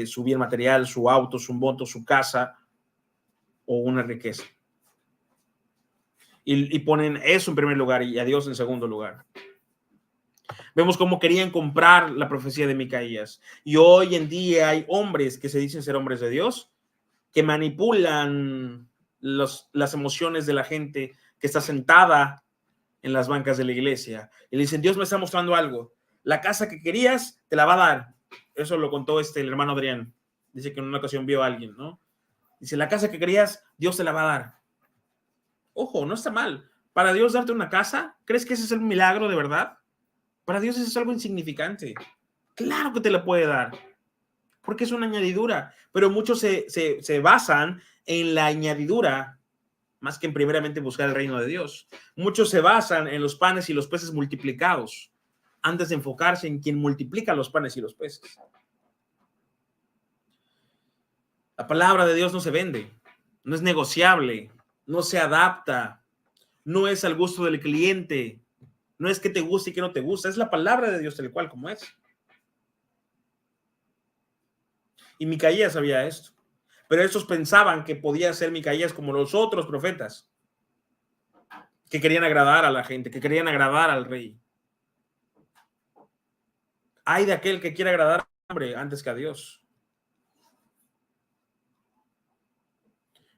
[SPEAKER 1] su bien material, su auto, su moto, su casa o una riqueza. Y ponen eso en primer lugar y a Dios en segundo lugar. Vemos cómo querían comprar la profecía de Micaías. Y hoy en día hay hombres que se dicen ser hombres de Dios, que manipulan las emociones de la gente que está sentada en las bancas de la iglesia. Y le dicen, Dios me está mostrando algo. La casa que querías, te la va a dar. Eso lo contó el hermano Adrián. Dice que en una ocasión vio a alguien, ¿no? Dice, la casa que querías, Dios te la va a dar. Ojo, no está mal. Para Dios darte una casa, ¿crees que ese es el milagro de verdad? Para Dios eso es algo insignificante. Claro que te la puede dar. porque es una añadidura, pero muchos se basan en la añadidura más que en primeramente buscar el reino de Dios. Muchos se basan en los panes y los peces multiplicados antes de enfocarse en quien multiplica los panes y los peces. La palabra de Dios no se vende, no es negociable, no se adapta, no es al gusto del cliente, no es que te guste y que no te gusta, es la palabra de Dios tal cual como es. Y Micaías sabía esto, pero estos pensaban que podía ser Micaías como los otros profetas, que querían agradar a la gente, que querían agradar al rey. Hay de aquel que quiere agradar al hombre antes que a Dios.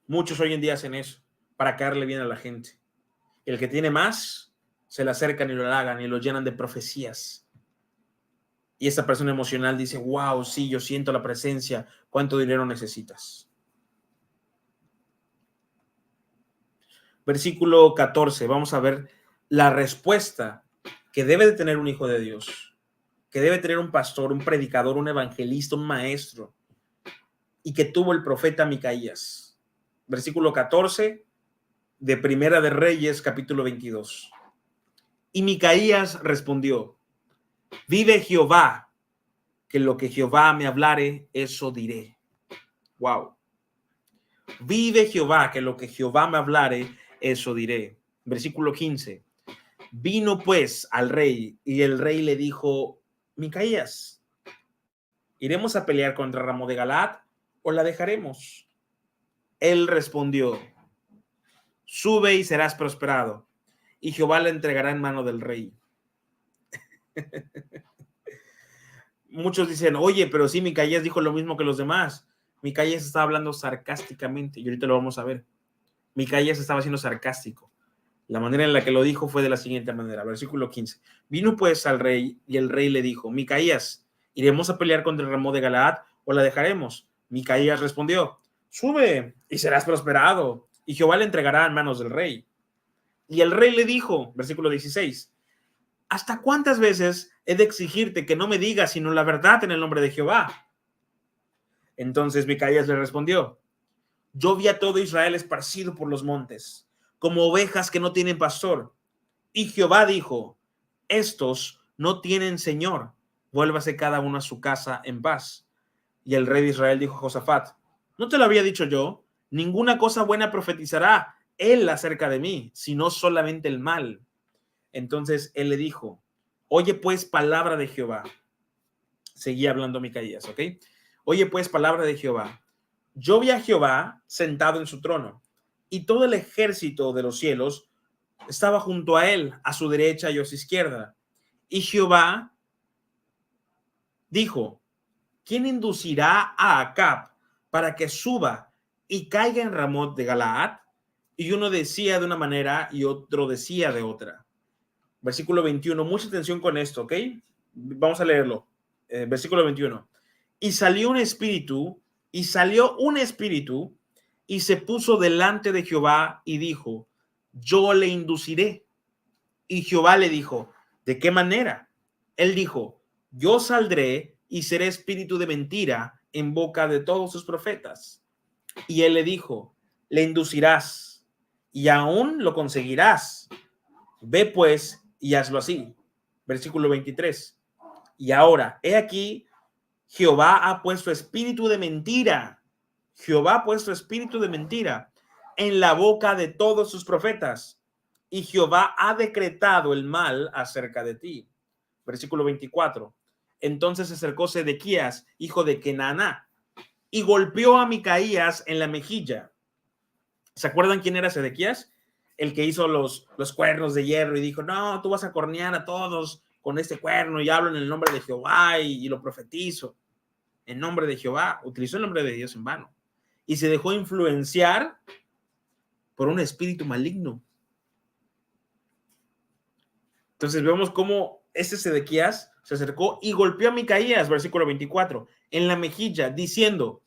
[SPEAKER 1] Muchos hoy en día hacen eso para caerle bien a la gente. El que tiene más, se le acercan y lo halagan y lo llenan de profecías. Y esta persona emocional dice, wow, sí, yo siento la presencia. ¿Cuánto dinero necesitas? Versículo 14. Vamos a ver la respuesta que debe de tener un hijo de Dios, que debe tener un pastor, un predicador, un evangelista, un maestro, y que tuvo el profeta Micaías. Versículo 14 de Primera de Reyes, capítulo 22. Y Micaías respondió, vive Jehová, que lo que Jehová me hablare, eso diré. Wow. Vive Jehová, que lo que Jehová me hablare, eso diré. Versículo 15. Vino pues al rey y el rey le dijo, Micaías, ¿iremos a pelear contra Ramón de Galaad o la dejaremos? Él respondió, sube y serás prosperado, y Jehová la entregará en mano del rey. Muchos dicen, oye, pero sí, Micaías dijo lo mismo que los demás. Micaías estaba hablando sarcásticamente, y ahorita lo vamos a ver. Micaías estaba siendo sarcástico. La manera en la que lo dijo fue de la siguiente manera. Versículo 15. Vino pues al rey, y el rey le dijo, Micaías, ¿iremos a pelear contra el Ramón de Galaad o la dejaremos? Micaías respondió, sube y serás prosperado, y Jehová le entregará en manos del rey. Y el rey le dijo, versículo 16, ¿hasta cuántas veces he de exigirte que no me digas sino la verdad en el nombre de Jehová? Entonces Micaías le respondió, yo vi a todo Israel esparcido por los montes, como ovejas que no tienen pastor. Y Jehová dijo, estos no tienen señor, vuélvase cada uno a su casa en paz. Y el rey de Israel dijo a Josafat, ¿no te lo había dicho yo? Ninguna cosa buena profetizará él acerca de mí, sino solamente el mal. Entonces él le dijo, oye pues palabra de Jehová. Seguía hablando Micaías, ¿ok? Oye pues palabra de Jehová. Yo vi a Jehová sentado en su trono, y todo el ejército de los cielos estaba junto a él, a su derecha y a su izquierda. Y Jehová dijo, ¿quién inducirá a Acab para que suba y caiga en Ramot de Galaad? Y uno decía de una manera y otro decía de otra. Versículo 21, mucha atención con esto, ¿ok? Vamos a leerlo. Versículo 21. Y salió un espíritu, y se puso delante de Jehová y dijo, yo le induciré. Y Jehová le dijo, ¿de qué manera? Él dijo, yo saldré y seré espíritu de mentira en boca de todos sus profetas. Y él le dijo, le inducirás y aún lo conseguirás. Ve pues y hazlo así. Versículo 23. Y ahora, he aquí, Jehová ha puesto espíritu de mentira. Jehová ha puesto espíritu de mentira en la boca de todos sus profetas. Y Jehová ha decretado el mal acerca de ti. Versículo 24. Entonces se acercó Sedequías, hijo de Kenaná, y golpeó a Micaías en la mejilla. ¿Se acuerdan quién era Sedequías? El que hizo los cuernos de hierro y dijo, no, tú vas a cornear a todos con este cuerno y hablo en el nombre de Jehová y lo profetizo. En nombre de Jehová, utilizó el nombre de Dios en vano. Y se dejó influenciar por un espíritu maligno. Entonces vemos cómo este Sedequías se acercó y golpeó a Micaías, versículo 24, en la mejilla, diciendo,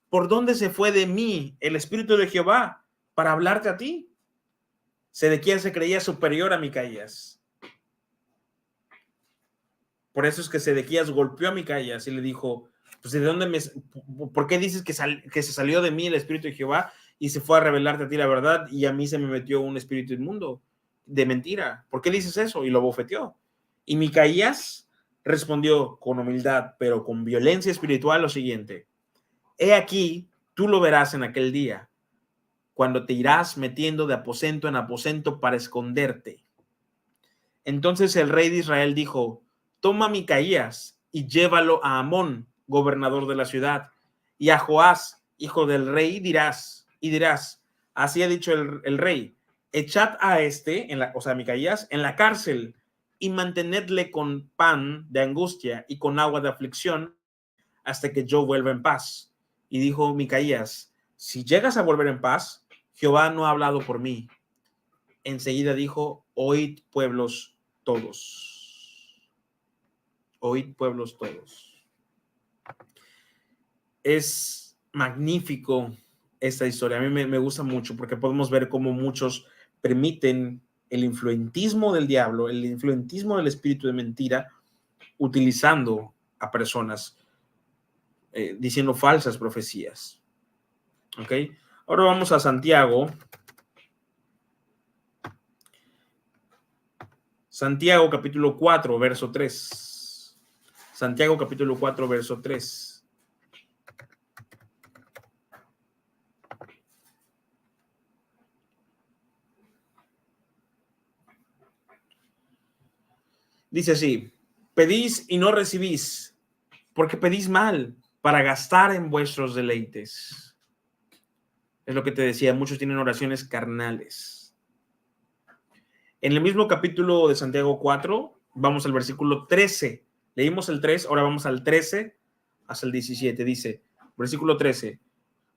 [SPEAKER 1] ¿por dónde se fue de mí el espíritu de Jehová para hablarte a ti? Sedequías se creía superior a Micaías. Por eso es que Sedequías golpeó a Micaías y le dijo, Pues, ¿de dónde por qué dices que se salió de mí el espíritu de Jehová y se fue a revelarte a ti la verdad y a mí se me metió un espíritu inmundo de mentira? ¿Por qué dices eso? Y lo bofeteó. Y Micaías respondió con humildad, pero con violencia espiritual, lo siguiente: he aquí, tú lo verás en aquel día, cuando te irás metiendo de aposento en aposento para esconderte. Entonces el rey de Israel dijo: toma a Micaías y llévalo a Amón, gobernador de la ciudad, y a Joás, hijo del rey, dirás, así ha dicho el rey, echad a este, o sea, Micaías, en la cárcel y mantenedle con pan de angustia y con agua de aflicción hasta que yo vuelva en paz. Y dijo Micaías: si llegas a volver en paz, Jehová no ha hablado por mí. Enseguida dijo: oíd, pueblos todos. Oíd, pueblos todos. Es magnífico esta historia. A mí me gusta mucho porque podemos ver cómo muchos permiten el influentismo del diablo, el influentismo del espíritu de mentira, utilizando a personas, diciendo falsas profecías. ¿Ok? Ahora vamos a Santiago. Santiago capítulo 4, verso 3. Santiago capítulo 4, verso 3. Dice así: pedís y no recibís, porque pedís mal, para gastar en vuestros deleites. Es lo que te decía, muchos tienen oraciones carnales. En el mismo capítulo de Santiago 4, vamos al versículo 13. Leímos el 3, ahora vamos al 13 hasta el 17. Dice, versículo 13: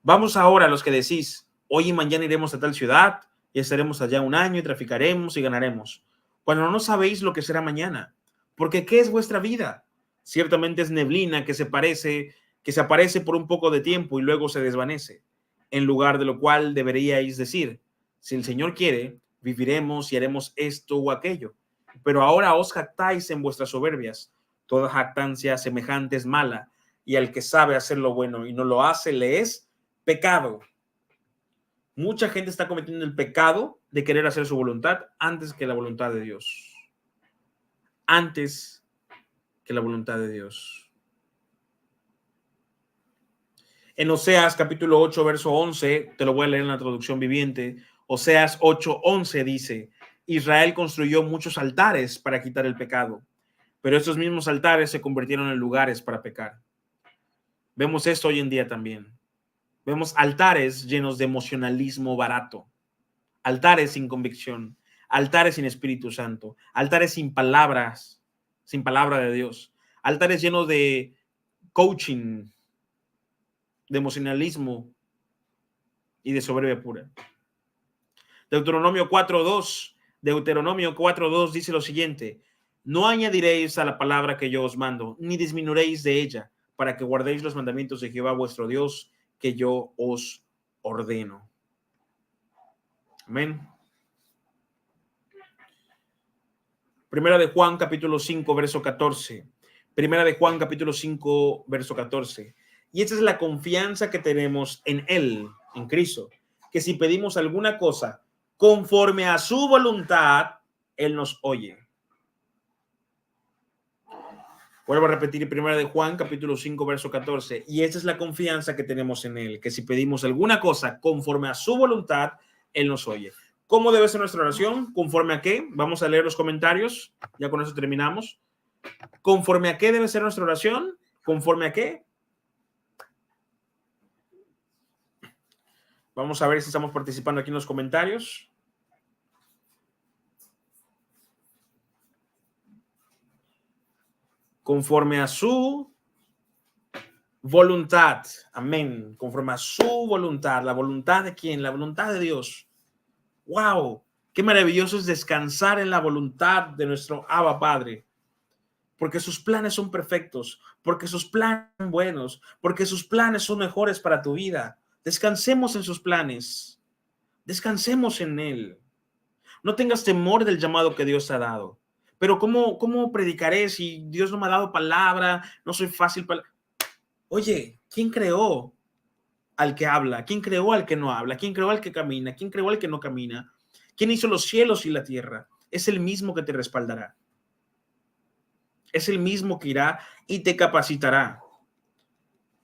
[SPEAKER 1] vamos ahora los que decís, hoy y mañana iremos a tal ciudad y estaremos allá un año y traficaremos y ganaremos, cuando no sabéis lo que será mañana. Porque ¿qué es vuestra vida? Ciertamente es neblina que se aparece por un poco de tiempo y luego se desvanece. En lugar de lo cual deberíais decir: si el Señor quiere, viviremos y haremos esto o aquello. Pero ahora os jactáis en vuestras soberbias. Toda jactancia semejante es mala, y al que sabe hacer lo bueno y no lo hace, le es pecado. Mucha gente está cometiendo el pecado de querer hacer su voluntad antes que la voluntad de Dios. Antes que la voluntad de Dios. En Oseas capítulo 8, verso 11, te lo voy a leer en la traducción viviente. Oseas 8, 11 dice: Israel construyó muchos altares para quitar el pecado, pero estos mismos altares se convirtieron en lugares para pecar. Vemos esto hoy en día también. Vemos altares llenos de emocionalismo barato, altares sin convicción, altares sin Espíritu Santo, altares sin palabras, sin palabra de Dios, altares llenos de coaching, de emocionalismo y de soberbia pura. Deuteronomio 4:2 dice lo siguiente: no añadiréis a la palabra que yo os mando, ni disminuiréis de ella, para que guardéis los mandamientos de Jehová vuestro Dios, que yo os ordeno. Amén. Primera de Juan capítulo 5, verso 14. Primera de Juan capítulo 5, verso 14. Y esa es la confianza que tenemos en Él, en Cristo, que si pedimos alguna cosa conforme a su voluntad, Él nos oye. Vuelvo a repetir, Primera de Juan capítulo 5, verso 14. Y esa es la confianza que tenemos en Él, que si pedimos alguna cosa conforme a su voluntad, Él nos oye. ¿Cómo debe ser nuestra oración? ¿Conforme a qué? Vamos a leer los comentarios. Ya con eso terminamos. ¿Conforme a qué debe ser nuestra oración? ¿Conforme a qué? Vamos a ver si estamos participando aquí en los comentarios. Conforme a su voluntad. Amén. Conforme a su voluntad. ¿La voluntad de quién? La voluntad de Dios. ¡Wow! Qué maravilloso es descansar en la voluntad de nuestro Abba Padre. Porque sus planes son perfectos, porque sus planes son buenos, porque sus planes son mejores para tu vida. Descansemos en sus planes. Descansemos en Él. No tengas temor del llamado que Dios te ha dado. Pero ¿cómo predicaré si Dios no me ha dado palabra? No soy fácil para... Oye, ¿quién creó al que habla? ¿Quién creó al que no habla? ¿Quién creó al que camina? ¿Quién creó al que no camina? ¿Quién hizo los cielos y la tierra? Es el mismo que te respaldará. Es el mismo que irá y te capacitará.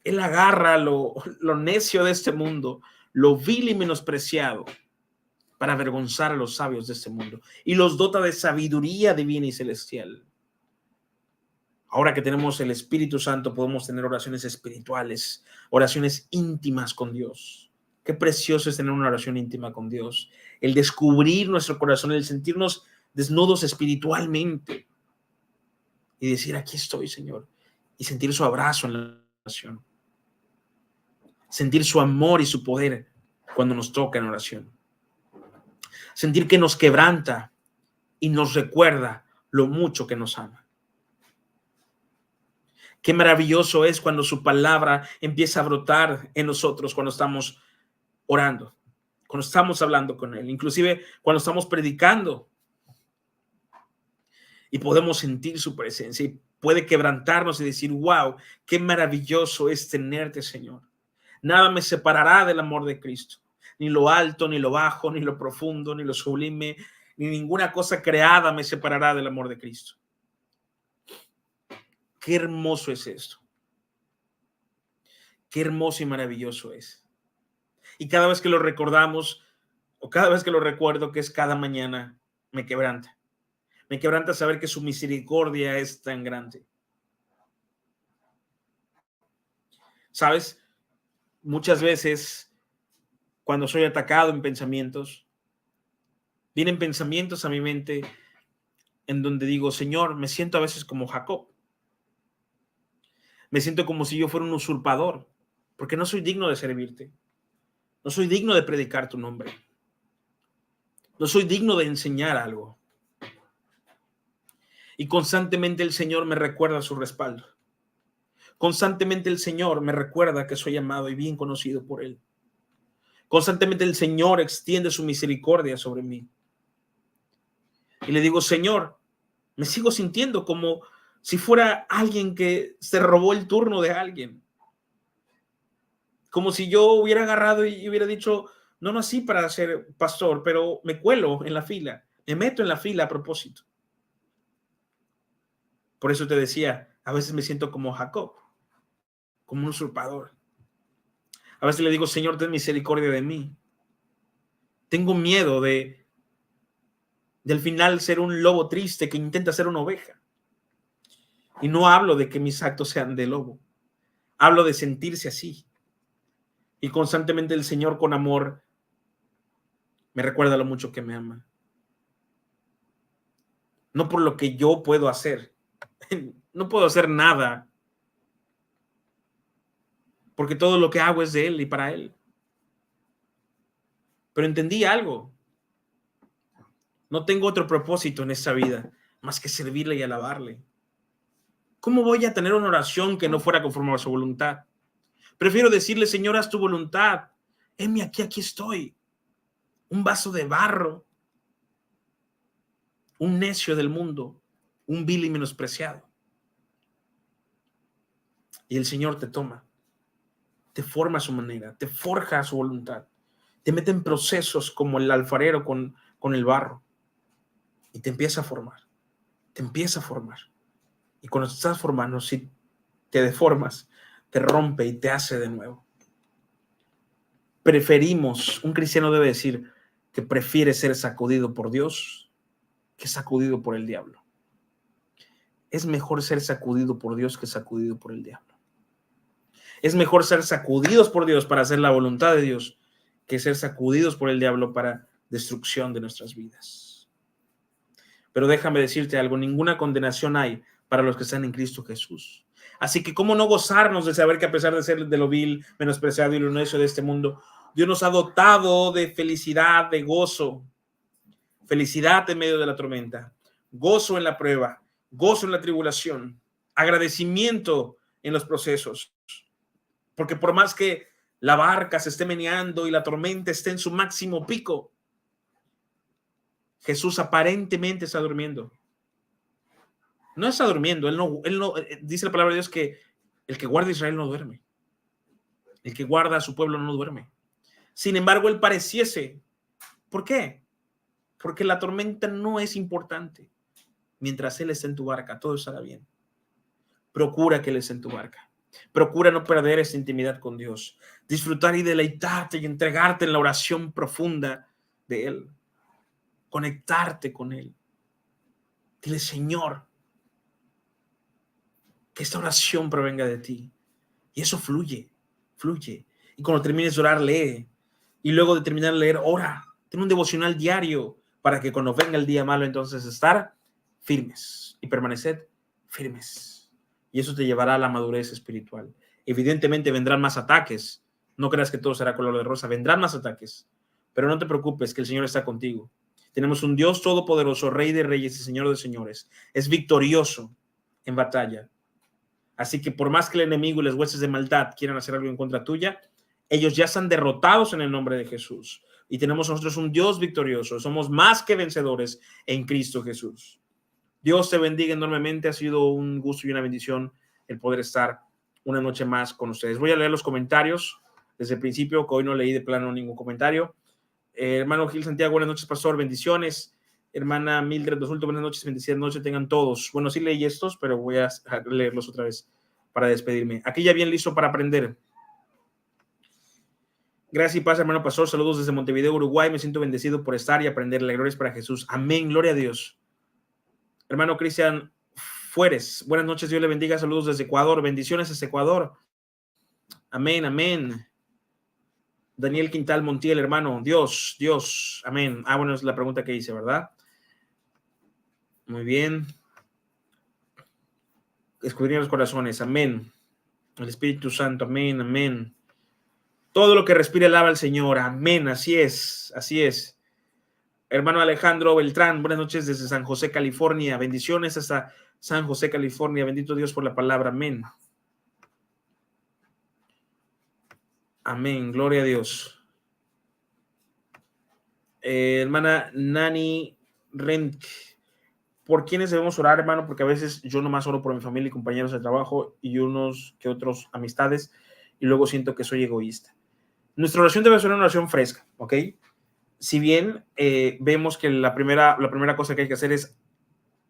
[SPEAKER 1] Él agarra lo necio de este mundo, lo vil y menospreciado, para avergonzar a los sabios de este mundo, y los dota de sabiduría divina y celestial. Ahora que tenemos el Espíritu Santo, podemos tener oraciones espirituales, oraciones íntimas con Dios. Qué precioso es tener una oración íntima con Dios. El descubrir nuestro corazón, el sentirnos desnudos espiritualmente y decir, aquí estoy, Señor. Y sentir su abrazo en la oración. Sentir su amor y su poder cuando nos toca en oración. Sentir que nos quebranta y nos recuerda lo mucho que nos ama. Qué maravilloso es cuando su palabra empieza a brotar en nosotros cuando estamos orando, cuando estamos hablando con él, inclusive cuando estamos predicando y podemos sentir su presencia y puede quebrantarnos y decir, wow, qué maravilloso es tenerte, Señor. Nada me separará del amor de Cristo, ni lo alto, ni lo bajo, ni lo profundo, ni lo sublime, ni ninguna cosa creada me separará del amor de Cristo. Qué hermoso es esto. Qué hermoso y maravilloso es. Y cada vez que lo recordamos, o cada vez que lo recuerdo, que es cada mañana, me quebranta. Me quebranta saber que su misericordia es tan grande. ¿Sabes? Muchas veces, cuando soy atacado en pensamientos, vienen pensamientos a mi mente en donde digo, Señor, me siento a veces como Jacob. Me siento como si yo fuera un usurpador, porque no soy digno de servirte. No soy digno de predicar tu nombre. No soy digno de enseñar algo. Y constantemente el Señor me recuerda su respaldo. Constantemente el Señor me recuerda que soy amado y bien conocido por Él. Constantemente el Señor extiende su misericordia sobre mí. Y le digo, Señor, me sigo sintiendo como si fuera alguien que se robó el turno de alguien. Como si yo hubiera agarrado y hubiera dicho, no nací para ser pastor, pero me cuelo en la fila, me meto en la fila a propósito. Por eso te decía, a veces me siento como Jacob, como un usurpador. A veces le digo, Señor, ten misericordia de mí. Tengo miedo de al final ser un lobo triste que intenta ser una oveja. Y no hablo de que mis actos sean de lobo. Hablo de sentirse así. Y constantemente el Señor con amor me recuerda lo mucho que me ama. No por lo que yo puedo hacer. No puedo hacer nada. Porque todo lo que hago es de Él y para Él. Pero entendí algo. No tengo otro propósito en esta vida más que servirle y alabarle. ¿Cómo voy a tener una oración que no fuera conforme a su voluntad? Prefiero decirle, Señor, haz tu voluntad. Heme aquí, aquí estoy. Un vaso de barro. Un necio del mundo. Un vil y menospreciado. Y el Señor te toma. Te forma a su manera. Te forja a su voluntad. Te mete en procesos como el alfarero con el barro. Y te empieza a formar. Te empieza a formar. Y cuando te estás formando, si te deformas, te rompe y te hace de nuevo. Un cristiano debe decir que prefiere ser sacudido por Dios que sacudido por el diablo. Es mejor ser sacudido por Dios que sacudido por el diablo. Es mejor ser sacudidos por Dios para hacer la voluntad de Dios que ser sacudidos por el diablo para destrucción de nuestras vidas. Pero déjame decirte algo, ninguna condenación hay para los que están en Cristo Jesús. Así que cómo no gozarnos de saber que a pesar de ser de lo vil, menospreciado y lo necio de este mundo, Dios nos ha dotado de felicidad, de gozo, felicidad en medio de la tormenta, gozo en la prueba, gozo en la tribulación, agradecimiento en los procesos. Porque por más que la barca se esté meneando y la tormenta esté en su máximo pico, Jesús aparentemente está durmiendo. No está durmiendo, él no dice la palabra de Dios que El que guarda a Israel no duerme. El que guarda a su pueblo no duerme. Sin embargo, él pareciese. ¿Por qué? Porque la tormenta no es importante. Mientras él esté en tu barca, todo estará bien. Procura que él esté en tu barca. Procura no perder esa intimidad con Dios. Disfrutar y deleitarte y entregarte en la oración profunda de él. Conectarte con él. Dile, Señor, que esta oración provenga de ti. Y eso fluye. Y cuando termines de orar, lee. Y luego de terminar de leer, ora. Ten un devocional diario para que cuando venga el día malo, entonces estar firmes y permaneced firmes. Y eso te llevará a la madurez espiritual. Evidentemente vendrán más ataques. No creas que todo será color de rosa. Vendrán más ataques. Pero no te preocupes, que el Señor está contigo. Tenemos un Dios todopoderoso, Rey de reyes y Señor de señores. Es victorioso en batalla. Así que por más que el enemigo y las huestes de maldad quieran hacer algo en contra tuya, ellos ya están derrotados en el nombre de Jesús. Y tenemos nosotros un Dios victorioso. Somos más que vencedores en Cristo Jesús. Dios te bendiga enormemente. Ha sido un gusto y una bendición el poder estar una noche más con ustedes. Voy a leer los comentarios desde el principio, que hoy no leí de plano ningún comentario. Hermano Gil Santiago, buenas noches, pastor. Bendiciones. Hermana Mildred Dosulto, buenas noches, bendecidas noches tengan todos. Bueno, sí leí estos, pero voy a leerlos otra vez para despedirme. Aquí ya bien listo para aprender. Gracias y paz, hermano pastor. Saludos desde Montevideo, Uruguay. Me siento bendecido por estar y aprender. La gloria es para Jesús. Amén. Gloria a Dios. Hermano Cristian Fueres, buenas noches. Dios le bendiga. Saludos desde Ecuador. Bendiciones desde Ecuador. Amén, amén. Daniel Quintal Montiel, hermano. Dios. Amén. Ah, bueno, es la pregunta que hice, ¿verdad? Muy bien. Escudriña los corazones. Amén. El Espíritu Santo. Amén, amén. Todo lo que respire alaba al Señor. Amén. Así es. Hermano Alejandro Beltrán, buenas noches desde San José, California. Bendiciones hasta San José, California. Bendito Dios por la palabra. Amén. Amén. Gloria a Dios. Hermana Nani Renk. ¿Por quiénes debemos orar, hermano? Porque a veces yo nomás oro por mi familia y compañeros de trabajo y unos que otros amistades y luego siento que soy egoísta. Nuestra oración debe ser una oración fresca, ¿ok? Si bien vemos que la primera cosa que hay que hacer es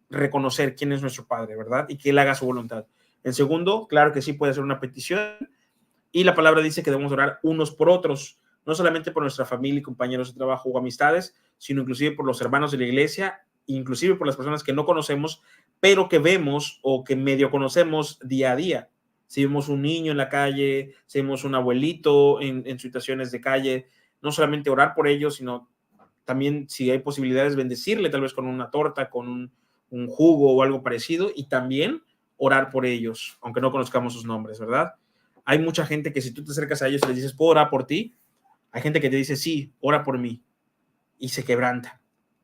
[SPEAKER 1] reconocer quién es nuestro Padre, ¿verdad? Y que Él haga su voluntad. En segundo, claro que sí puede ser una petición y la palabra dice que debemos orar unos por otros, no solamente por nuestra familia y compañeros de trabajo o amistades, sino inclusive por los hermanos de la iglesia, inclusive por las personas que no conocemos, pero que vemos o que medio conocemos día a día. Si vemos un niño en la calle, si vemos un abuelito en situaciones de calle, no solamente orar por ellos, sino también si hay posibilidades bendecirle tal vez con una torta, con un jugo o algo parecido, y también orar por ellos, aunque no conozcamos sus nombres, ¿verdad? Hay mucha gente que si tú te acercas a ellos y les dices, ¿puedo orar por ti? Hay gente que te dice, sí, ora por mí, y se quebranta,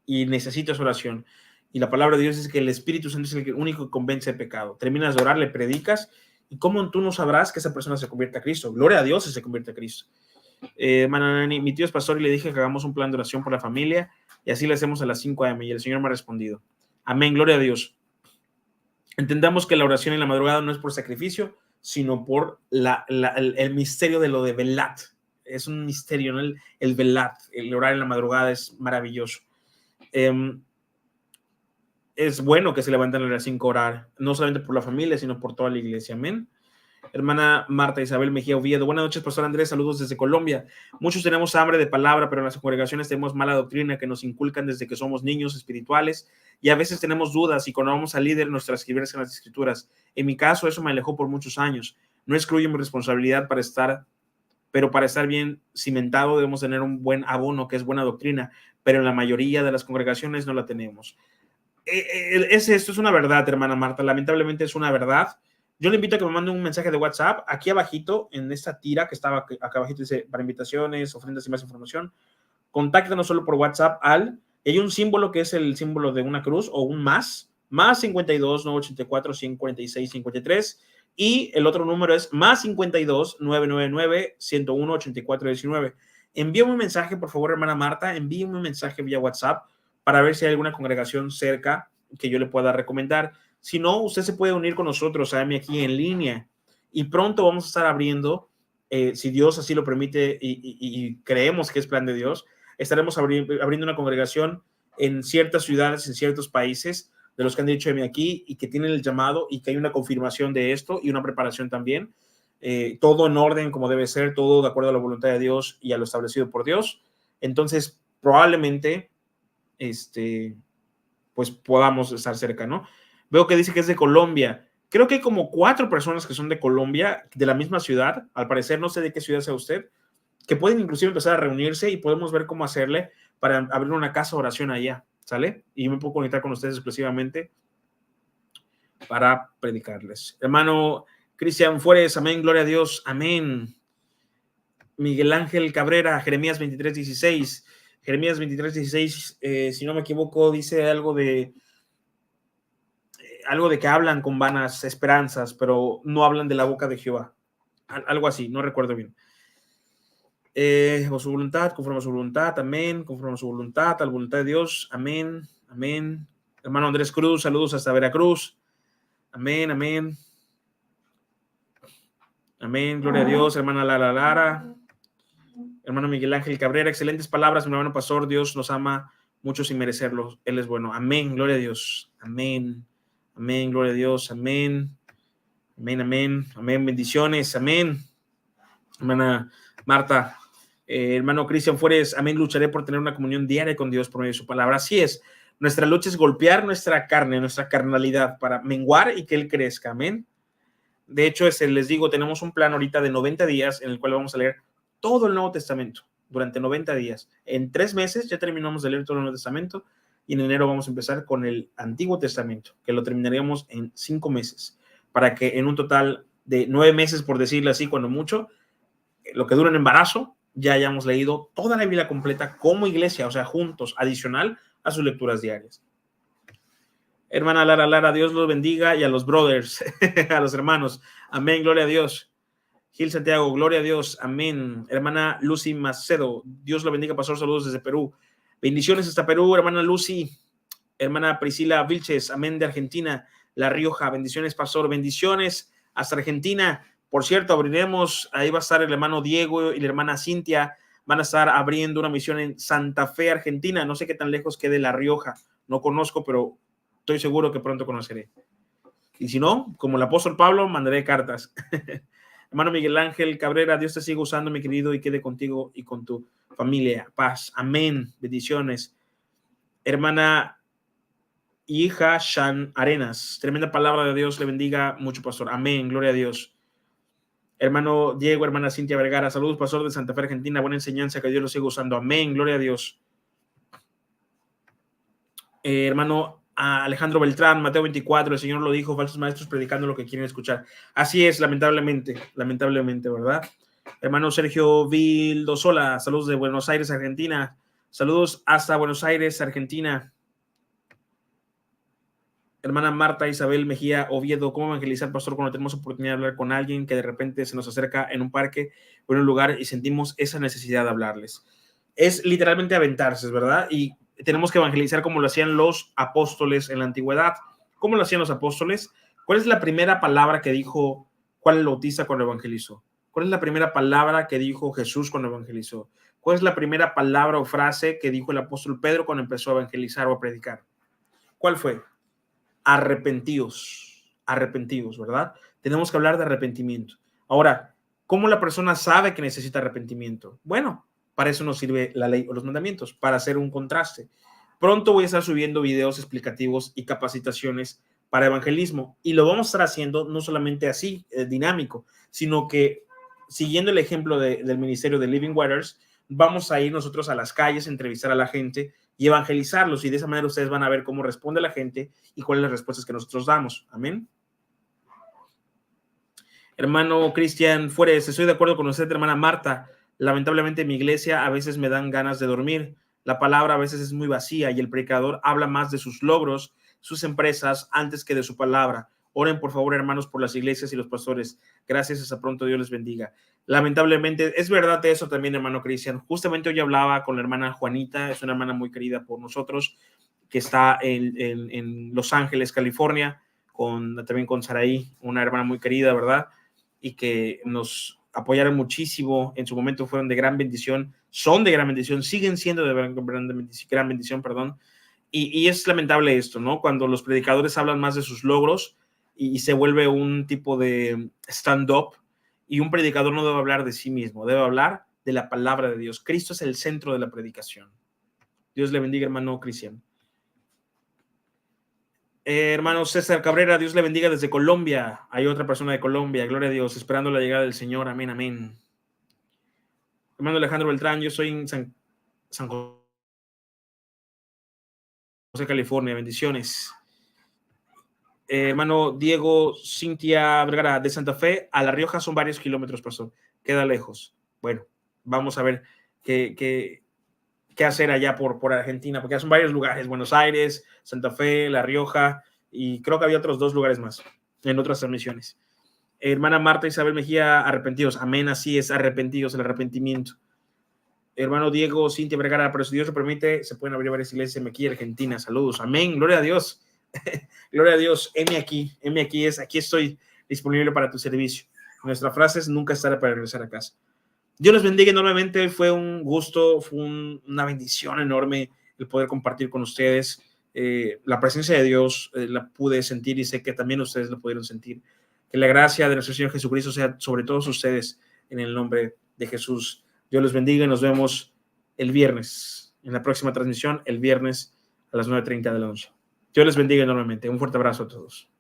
[SPEAKER 1] y necesitas oración. Y la palabra de Dios es que el Espíritu Santo es el único que convence de pecado. Terminas de orar, le predicas, y ¿cómo tú no sabrás que esa persona se convierte a Cristo? Gloria a Dios si se convierte a Cristo. Mi tío es pastor y le dije que hagamos un plan de oración por la familia y así le hacemos a las 5 a.m. y el Señor me ha respondido. Amén, gloria a Dios. Entendamos que la oración en la madrugada no es por sacrificio, sino por el misterio de lo de Velat. Es un misterio, ¿no? El Velat, el orar en la madrugada es maravilloso. Es bueno que se levanten a las 5 a orar, no solamente por la familia, sino por toda la iglesia. Amén. Hermana Marta Isabel Mejía Oviedo, buenas noches, pastor Andrés, saludos desde Colombia. Muchos tenemos hambre de palabra, pero en las congregaciones tenemos mala doctrina que nos inculcan desde que somos niños espirituales y a veces tenemos dudas y cuando vamos al líder nuestras escribirse en las escrituras. En mi caso eso me alejó por muchos años. No excluyo mi responsabilidad pero para estar bien cimentado debemos tener un buen abono que es buena doctrina, pero en la mayoría de las congregaciones no la tenemos. Esto es una verdad, hermana Marta, lamentablemente es una verdad. Yo le invito a que me mande un mensaje de WhatsApp aquí abajito, en esta tira que estaba acá abajito, dice para invitaciones, ofrendas y más información. Contáctanos solo por WhatsApp y hay un símbolo que es el símbolo de una cruz o un más 52 984 146 53 y el otro número es más 52 999 101 84 19. Envíame un mensaje, por favor, hermana Marta, envíame un mensaje vía WhatsApp para ver si hay alguna congregación cerca que yo le pueda recomendar. Si no, usted se puede unir con nosotros, a mí aquí en línea y pronto vamos a estar abriendo, si Dios así lo permite y creemos que es plan de Dios, estaremos abriendo una congregación en ciertas ciudades, en ciertos países, de los que han dicho aquí y que tienen el llamado y que hay una confirmación de esto y una preparación también. Todo en orden como debe ser, todo de acuerdo a la voluntad de Dios y a lo establecido por Dios. Entonces, probablemente, pues podamos estar cerca, ¿no? Veo que dice que es de Colombia. Creo que hay como 4 personas que son de Colombia, de la misma ciudad. Al parecer, no sé de qué ciudad sea usted, que pueden inclusive empezar a reunirse y podemos ver cómo hacerle para abrir una casa de oración allá, ¿sale? Y yo me puedo conectar con ustedes exclusivamente para predicarles. Hermano Cristian Fuérez, amén, gloria a Dios, amén. Miguel Ángel Cabrera, Jeremías 23:16. Jeremías 23:16, si no me equivoco, dice algo de que hablan con vanas esperanzas, pero no hablan de la boca de Jehová. Algo así, no recuerdo bien. Por su voluntad, conforme a su voluntad, amén, conforme a su voluntad, a la voluntad de Dios, amén, amén. Hermano Andrés Cruz, saludos hasta Veracruz, amén, amén. Amén, gloria a Dios, hermana Lara. Hermano Miguel Ángel Cabrera, excelentes palabras, mi hermano pastor, Dios nos ama mucho sin merecerlo, Él es bueno, amén, gloria a Dios, amén, amén, gloria a Dios, amén, amén, amén, amén, bendiciones, amén, hermana Marta, hermano Cristian Fuérez, amén, lucharé por tener una comunión diaria con Dios por medio de su palabra, así es, nuestra lucha es golpear nuestra carne, nuestra carnalidad para menguar y que Él crezca, amén. De hecho, les digo, tenemos un plan ahorita de 90 días en el cual vamos a leer todo el Nuevo Testamento durante 90 días. En 3 meses ya terminamos de leer todo el Nuevo Testamento y en enero vamos a empezar con el Antiguo Testamento, que lo terminaríamos en 5 meses, para que en un total de 9 meses, por decirlo así, cuando mucho, lo que dura en embarazo, ya hayamos leído toda la Biblia completa como iglesia, o sea, juntos, adicional a sus lecturas diarias. Hermana Lara, Dios los bendiga, y a los brothers, a los hermanos. Amén, gloria a Dios. Gil Santiago, gloria a Dios, amén. Hermana Lucy Macedo, Dios lo bendiga, pastor, saludos desde Perú. Bendiciones hasta Perú, hermana Lucy. Hermana Priscila Vilches, amén, de Argentina. La Rioja, bendiciones, pastor, bendiciones hasta Argentina. Por cierto, abriremos, ahí va a estar el hermano Diego y la hermana Cintia, van a estar abriendo una misión en Santa Fe, Argentina. No sé qué tan lejos quede La Rioja, no conozco, pero estoy seguro que pronto conoceré. Y si no, como el apóstol Pablo, mandaré cartas. Hermano Miguel Ángel Cabrera, Dios te siga usando, mi querido, y quede contigo y con tu familia. Paz. Amén. Bendiciones. Hermana hija Shan Arenas, tremenda palabra de Dios, le bendiga mucho, pastor. Amén. Gloria a Dios. Hermano Diego, hermana Cintia Vergara, saludos, pastor de Santa Fe, Argentina. Buena enseñanza, que Dios lo siga usando. Amén. Gloria a Dios. Hermano Alejandro Beltrán, Mateo 24, el Señor lo dijo, falsos maestros predicando lo que quieren escuchar. Así es, lamentablemente, ¿verdad? Hermano Sergio Vildosola, saludos de Buenos Aires, Argentina. Saludos hasta Buenos Aires, Argentina. Hermana Marta Isabel Mejía Oviedo, ¿cómo evangelizar, pastor, cuando tenemos oportunidad de hablar con alguien que de repente se nos acerca en un parque o en un lugar y sentimos esa necesidad de hablarles? Es literalmente aventarse, ¿verdad? Y tenemos que evangelizar como lo hacían los apóstoles en la antigüedad. ¿Cómo lo hacían los apóstoles? ¿Cuál es la primera palabra que dijo Juan el Bautista cuando evangelizó? ¿Cuál es la primera palabra que dijo Jesús cuando evangelizó? ¿Cuál es la primera palabra o frase que dijo el apóstol Pedro cuando empezó a evangelizar o a predicar? ¿Cuál fue? Arrepentidos, ¿verdad? Tenemos que hablar de arrepentimiento. Ahora, ¿cómo la persona sabe que necesita arrepentimiento? Bueno, para eso nos sirve la ley o los mandamientos, para hacer un contraste. Pronto voy a estar subiendo videos explicativos y capacitaciones para evangelismo, y lo vamos a estar haciendo no solamente así, dinámico, sino que siguiendo el ejemplo del ministerio de Living Waters, vamos a ir nosotros a las calles, entrevistar a la gente y evangelizarlos, y de esa manera ustedes van a ver cómo responde la gente y cuáles son las respuestas que nosotros damos. Amén. Hermano Cristian Fuérez, estoy de acuerdo con usted, hermana Marta. Lamentablemente en mi iglesia a veces me dan ganas de dormir. La palabra a veces es muy vacía y el predicador habla más de sus logros, sus empresas, antes que de su palabra. Oren, por favor, hermanos, por las iglesias y los pastores. Gracias, hasta pronto, Dios les bendiga. Lamentablemente, es verdad eso también, hermano Cristian. Justamente hoy hablaba con la hermana Juanita, es una hermana muy querida por nosotros, que está en Los Ángeles, California, también con Saraí, una hermana muy querida, ¿verdad? y que nos apoyaron muchísimo. En su momento fueron de gran bendición, son de gran bendición, siguen siendo de gran bendición, perdón. Y es lamentable esto, ¿no? Cuando los predicadores hablan más de sus logros y se vuelve un tipo de stand-up, y un predicador no debe hablar de sí mismo, debe hablar de la palabra de Dios. Cristo es el centro de la predicación. Dios le bendiga, hermano Cristian. Hermano César Cabrera, Dios le bendiga desde Colombia. Hay otra persona de Colombia, gloria a Dios, esperando la llegada del Señor. Amén, amén. Hermano Alejandro Beltrán, yo soy en San José, California. Bendiciones. Hermano Diego Cintia Vergara, de Santa Fe a La Rioja son varios kilómetros, pastor. Queda lejos. Bueno, vamos a ver qué hacer allá por Argentina, porque son varios lugares: Buenos Aires, Santa Fe, La Rioja, y creo que había otros 2 lugares más en otras transmisiones. Hermana Marta Isabel Mejía, arrepentidos. Amén, así es, arrepentidos, el arrepentimiento. Hermano Diego Cintia Vergara, pero si Dios lo permite, se pueden abrir varias iglesias aquí en Argentina. Saludos, amén, gloria a Dios. Gloria a Dios, heme aquí aquí estoy disponible para tu servicio. Nuestra frase es: nunca es tarde para regresar a casa. Dios les bendiga enormemente. Fue un gusto, fue una bendición enorme el poder compartir con ustedes. La presencia de Dios la pude sentir, y sé que también ustedes la pudieron sentir. Que la gracia de nuestro Señor Jesucristo sea sobre todos ustedes, en el nombre de Jesús. Dios les bendiga y nos vemos el viernes, en la próxima transmisión, el viernes a las 9:30 de la noche. Dios les bendiga enormemente. Un fuerte abrazo a todos.